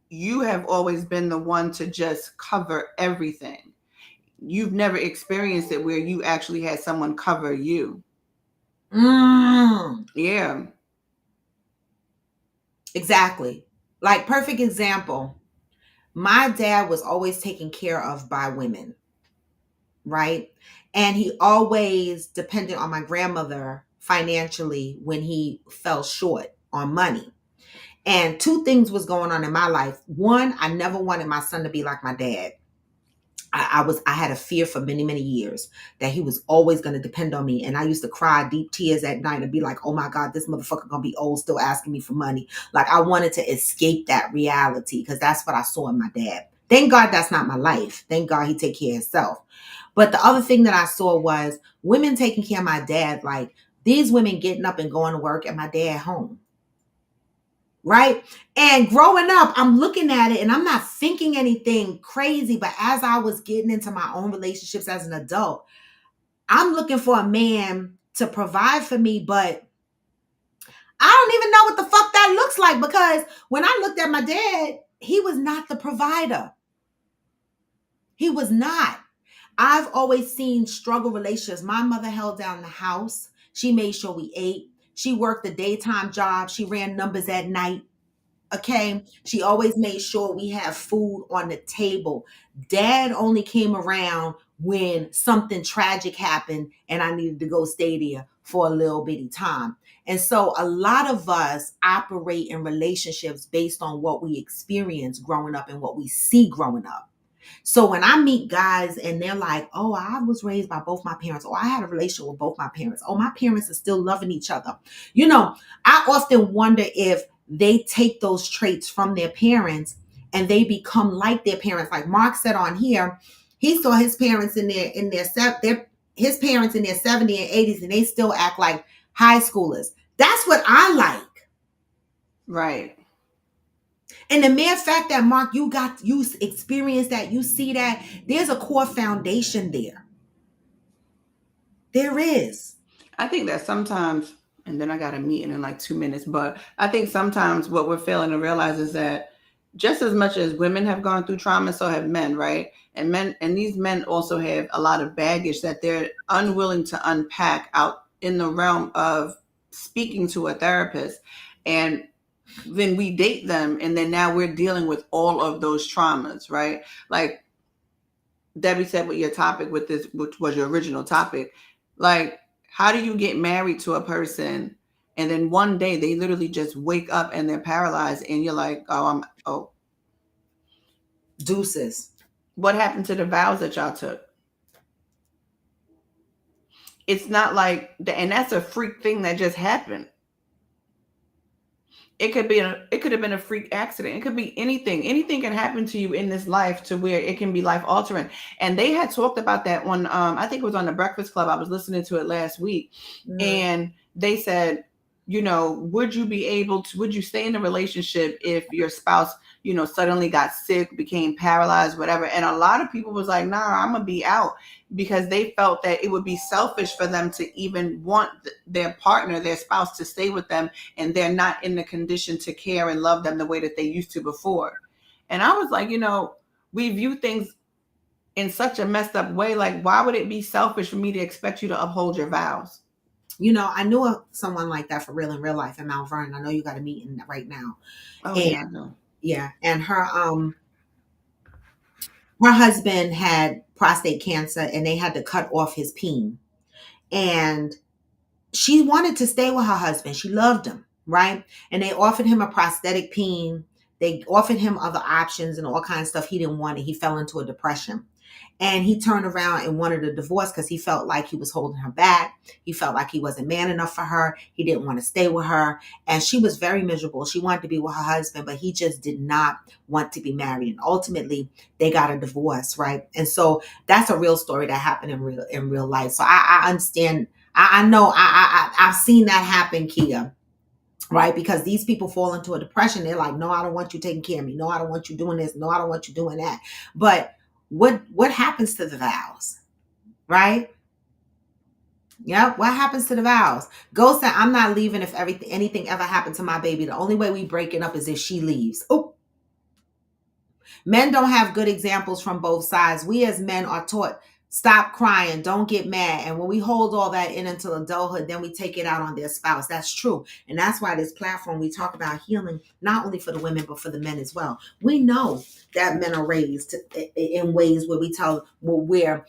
you have always been the one to just cover everything. You've never experienced it where you actually had someone cover you. Yeah.
Exactly. Like perfect example. My dad was always taken care of by women, right? And he always depended on my grandmother financially when he fell short on money. And two things was going on in my life. One, I never wanted my son to be like my dad. I had a fear for many, many years that he was always going to depend on me. And I used to cry deep tears at night and be like, oh my God, this motherfucker going to be old, still asking me for money. Like I wanted to escape that reality because that's what I saw in my dad. Thank God that's not my life. Thank God he take care of himself. But the other thing that I saw was women taking care of my dad. Like these women getting up and going to work and my dad home. Right? And growing up, I'm looking at it and I'm not thinking anything crazy. But as I was getting into my own relationships as an adult, I'm looking for a man to provide for me. But I don't even know what the fuck that looks like because when I looked at my dad, he was not the provider. He was not. I've always seen struggle relationships. My mother held down the house. She made sure we ate. She worked a daytime job. She ran numbers at night. Okay. She always made sure we have food on the table. Dad only came around when something tragic happened and I needed to go stay there for a little bitty time. And so a lot of us operate in relationships based on what we experience growing up and what we see growing up. So when I meet guys and they're like, oh, I was raised by both my parents, or I had a relationship with both my parents, oh, my parents are still loving each other. I often wonder if they take those traits from their parents and they become like their parents. Like Mark said on here, He saw his parents his parents in their 70s and 80s, and they still act like high schoolers. That's what I like.
Right.
And the mere fact that, Mark, you experience that, you see that, there's a core foundation there. There is.
I think that sometimes, and then I got a meeting in like 2 minutes, but I think sometimes what we're failing to realize is that just as much as women have gone through trauma, so have men, right? And these men also have a lot of baggage that they're unwilling to unpack out in the realm of speaking to a therapist. And then we date them, and then now we're dealing with all of those traumas, right? Like Debbie said with your topic, with this, which was your original topic, like, how do you get married to a person and then one day they literally just wake up and they're paralyzed and you're like, oh,
Deuces.
what happened to the vows that y'all took? It's not like, and that's a freak thing that just happened. It could have been a freak accident. It could be anything. Anything can happen to you in this life to where it can be life altering. And they had talked about that one. I think it was on the Breakfast Club. I was listening to it last week, and they said, would you stay in a relationship if your spouse, suddenly got sick, became paralyzed, whatever? And a lot of people was like, nah, I'm gonna be out, because they felt that it would be selfish for them to even want their partner, their spouse, to stay with them, and they're not in the condition to care and love them the way that they used to before. And I was like, we view things in such a messed up way. Like, why would it be selfish for me to expect you to uphold your vows?
I knew someone like that for real in real life in Mount Vernon. I know you got a meeting right now.
Oh,
and,
yeah, I know.
Yeah, and her husband had prostate cancer, and they had to cut off his peen. And she wanted to stay with her husband. She loved him, right? And they offered him a prosthetic peen. They offered him other options and all kinds of stuff. He didn't want it. He fell into a depression. And he turned around and wanted a divorce because he felt like he was holding her back. He felt like he wasn't man enough for her. He didn't want to stay with her. And she was very miserable. She wanted to be with her husband, but he just did not want to be married. And ultimately, they got a divorce, right? And so that's a real story that happened in real life. So I understand. I know I've seen that happen, Kia. Right? Because these people fall into a depression. They're like, no, I don't want you taking care of me. No, I don't want you doing this. No, I don't want you doing that. But what happens to the vows? Right? Yep. What happens to the vows? Ghost said, I'm not leaving if anything ever happened to my baby. The only way we breaking up is if she leaves. Oh. Men don't have good examples from both sides. We as men are taught, stop crying, don't get mad. And when we hold all that in until adulthood, then we take it out on their spouse. That's true. And that's why this platform, we talk about healing, not only for the women, but for the men as well. We know that men are raised in ways where where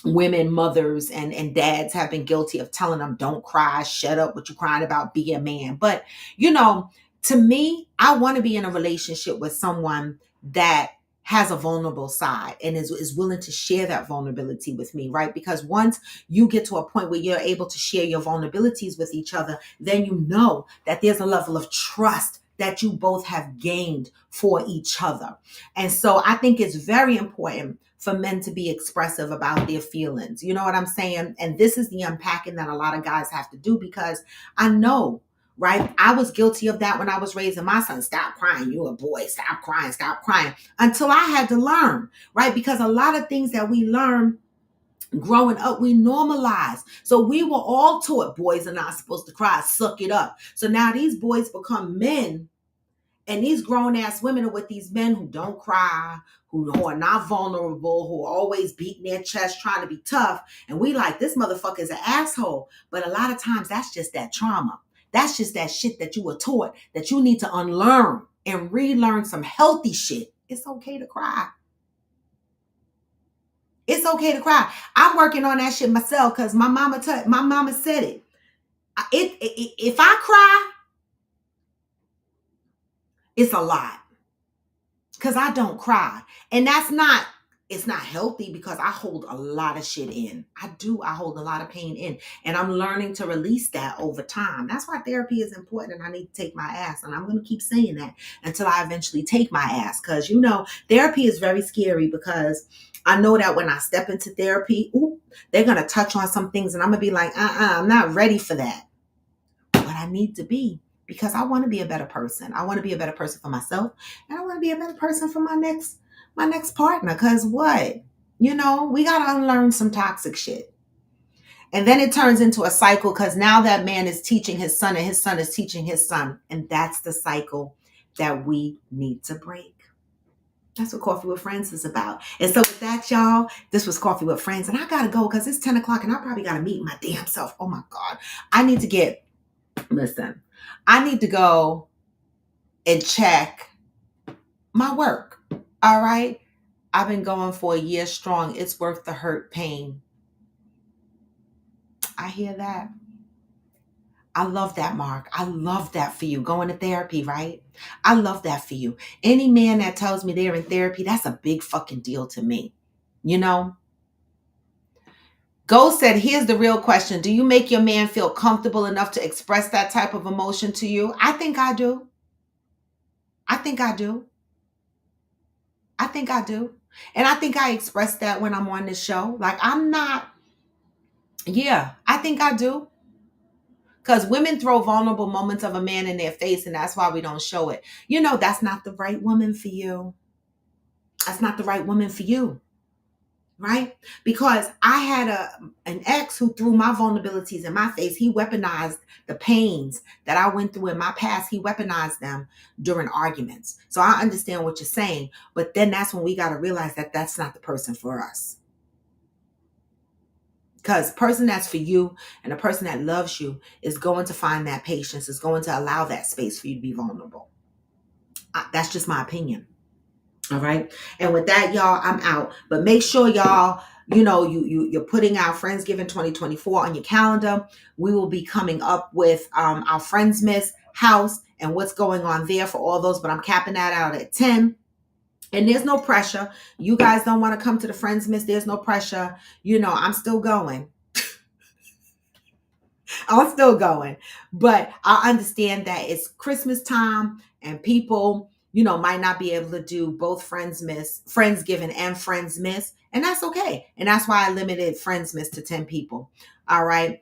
women, mothers, and dads have been guilty of telling them, don't cry, shut up, what you crying about, be a man. But, to me, I want to be in a relationship with someone that has a vulnerable side and is willing to share that vulnerability with me, right? Because once you get to a point where you're able to share your vulnerabilities with each other, then you know that there's a level of trust that you both have gained for each other. And so I think it's very important for men to be expressive about their feelings. You know what I'm saying? And this is the unpacking that a lot of guys have to do, because I know, right? I was guilty of that when I was raising my son. Stop crying. You a boy. Stop crying. Stop crying. Until I had to learn, right? Because a lot of things that we learn growing up, we normalize. So we were all taught boys are not supposed to cry. Suck it up. So now these boys become men, and these grown ass women are with these men who don't cry, who are not vulnerable, who are always beating their chest, trying to be tough. And we like, this motherfucker is an asshole. But a lot of times that's just that trauma. That's just that shit that you were taught that you need to unlearn and relearn some healthy shit. It's okay to cry. It's okay to cry. I'm working on that shit myself because my mama said it. If I cry, it's a lot, because I don't cry. And that's not it's not healthy because I hold a lot of shit in. I hold a lot of pain in. And I'm learning to release that over time. That's why therapy is important, and I need to take my ass. And I'm going to keep saying that until I eventually take my ass. Because, therapy is very scary, because I know that when I step into therapy, they're going to touch on some things and I'm going to be like, I'm not ready for that. But I need to be, because I want to be a better person. I want to be a better person for myself, and I want to be a better person for my next partner. Because what? We got to unlearn some toxic shit. And then it turns into a cycle, because now that man is teaching his son and his son is teaching his son. And that's the cycle that we need to break. That's what Coffee with Friends is about. And so with that, y'all, this was Coffee with Friends. And I got to go because it's 10 o'clock and I probably got to meet my damn self. Oh my God. I need to go and check my work. All right. I've been going for a year strong. It's worth the hurt, pain. I hear that. I love that, Mark. I love that for you. Going to therapy, right? I love that for you. Any man that tells me they're in therapy, that's a big fucking deal to me. Ghost said, here's the real question. Do you make your man feel comfortable enough to express that type of emotion to you? I think I do. I think I do. And I think I express that when I'm on this show. Like, I think I do. Because women throw vulnerable moments of a man in their face, and that's why we don't show it. That's not the right woman for you. That's not the right woman for you. Right? Because I had an ex who threw my vulnerabilities in my face. He weaponized the pains that I went through in my past. He weaponized them during arguments. So I understand what you're saying. But then that's when we got to realize that that's not the person for us. Because the person that's for you and the person that loves you is going to find that patience, is going to allow that space for you to be vulnerable. That's just my opinion. All right. And with that, y'all, I'm out. But make sure y'all, you're putting our Friendsgiving 2024 on your calendar. We will be coming up with our Friendsmas house and what's going on there for all those. But I'm capping that out at 10. And there's no pressure. You guys don't want to come to the Friendsmas. There's no pressure. I'm still going. I'm still going. But I understand that it's Christmas time and people, might not be able to do both Friendsgiving and Friendsmas. And that's okay. And that's why I limited Friendsmas to 10 people. All right.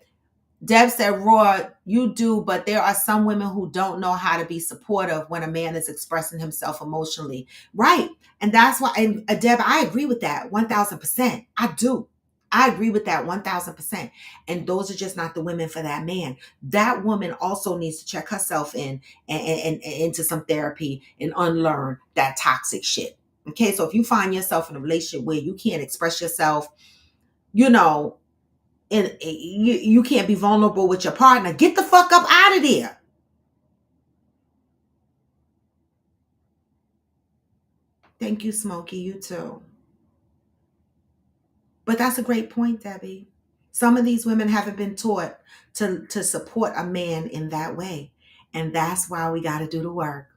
Deb said, Raw, you do, but there are some women who don't know how to be supportive when a man is expressing himself emotionally. Right. And that's why, and Deb, I agree with that 1000%. I do. I agree with that 1000%. And those are just not the women for that man. That woman also needs to check herself in and into some therapy and unlearn that toxic shit. Okay. So if you find yourself in a relationship where you can't express yourself, and you can't be vulnerable with your partner, get the fuck up out of there. Thank you, Smokey. You too. But that's a great point, Debbie. Some of these women haven't been taught to support a man in that way. And that's why we got to do the work.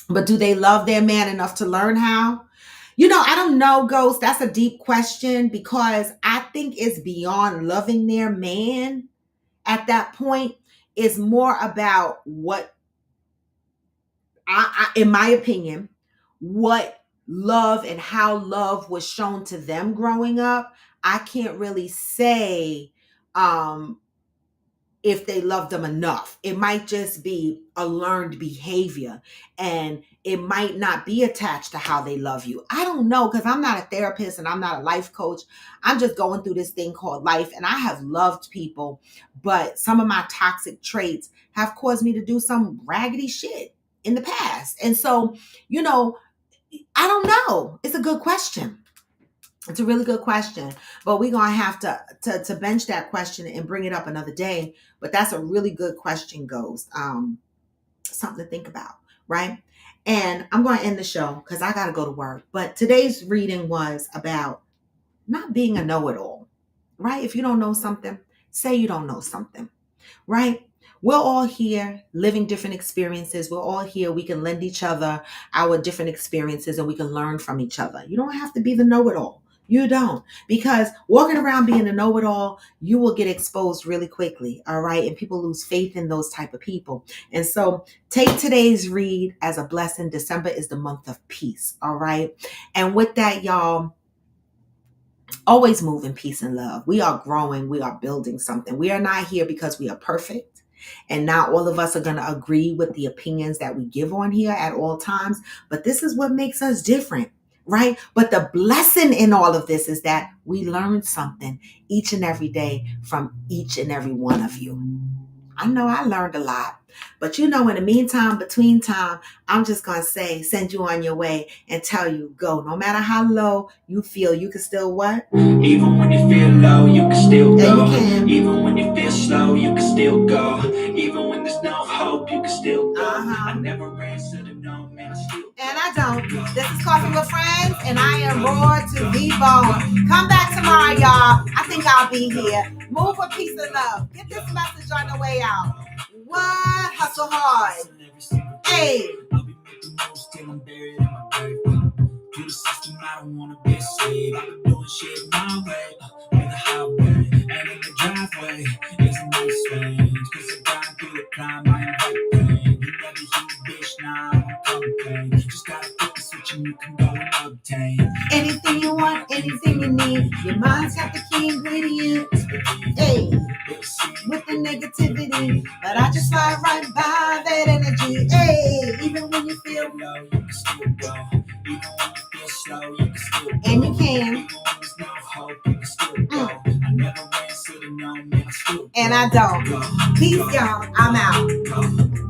But do they love their man enough to learn how? I don't know, Ghost. That's a deep question, because I think it's beyond loving their man. At that point, it's more about what, in my opinion, what love and how love was shown to them growing up. I can't really say if they love them enough. It might just be a learned behavior, and it might not be attached to how they love you. I don't know, because I'm not a therapist and I'm not a life coach. I'm just going through this thing called life, and I have loved people, but some of my toxic traits have caused me to do some raggedy shit in the past. And so, I don't know. It's a good question. It's a really good question, but we're going to have to bench that question and bring it up another day. But that's a really good question, Ghost. Something to think about, right? And I'm going to end the show because I got to go to work. But today's reading was about not being a know-it-all, right? If you don't know something, say you don't know something, right? We're all here living different experiences. We're all here. We can lend each other our different experiences and we can learn from each other. You don't have to be the know-it-all. You don't. Because walking around being a know-it-all, you will get exposed really quickly. All right. And people lose faith in those type of people. And so take today's read as a blessing. December is the month of peace. All right. And with that, y'all, always move in peace and love. We are growing. We are building something. We are not here because we are perfect. And not all of us are going to agree with the opinions that we give on here at all times. But this is what makes us different, right? But the blessing in all of this is that we learn something each and every day from each and every one of you. I know I learned a lot. But in the meantime, between time, I'm just going to say, send you on your way and tell you, go. No matter how low you feel, you can still what?
Even when you feel low, you can still go.
Yeah, you can.
Even when you feel slow, you can still go. Even when there's no hope, you can still go.
Uh-huh.
I never answer to no, man, I still go.
And I don't. This is Coffee with Friends, and I am raw to be bone. Come back tomorrow, y'all. I think I'll be here. Move with peace and love. Get this message on the way out. What? Hustle hard. Hey.
I'll be making moves till I'm buried in my grave. To the system, I don't wanna be a slave. I've been doing shit my way, on the highway, and in the driveway is a nice range. 'Cause I grind through the climb, I invite pain. You never hear the bitch, nah, I don't complain. Just gotta flip the switch and you can go and obtain
Anything you want, anything you need. Your mind's got the key ingredients. Hey. With the negativity, but I just slide right by that energy. Hey, even when you feel
low, you can still go. Even when you feel slow, you can still go.
and you can.
Even when there's no hope, you can still go. I never answer to no, man, I still go.
And I don't. Peace, y'all. I'm out.
Go.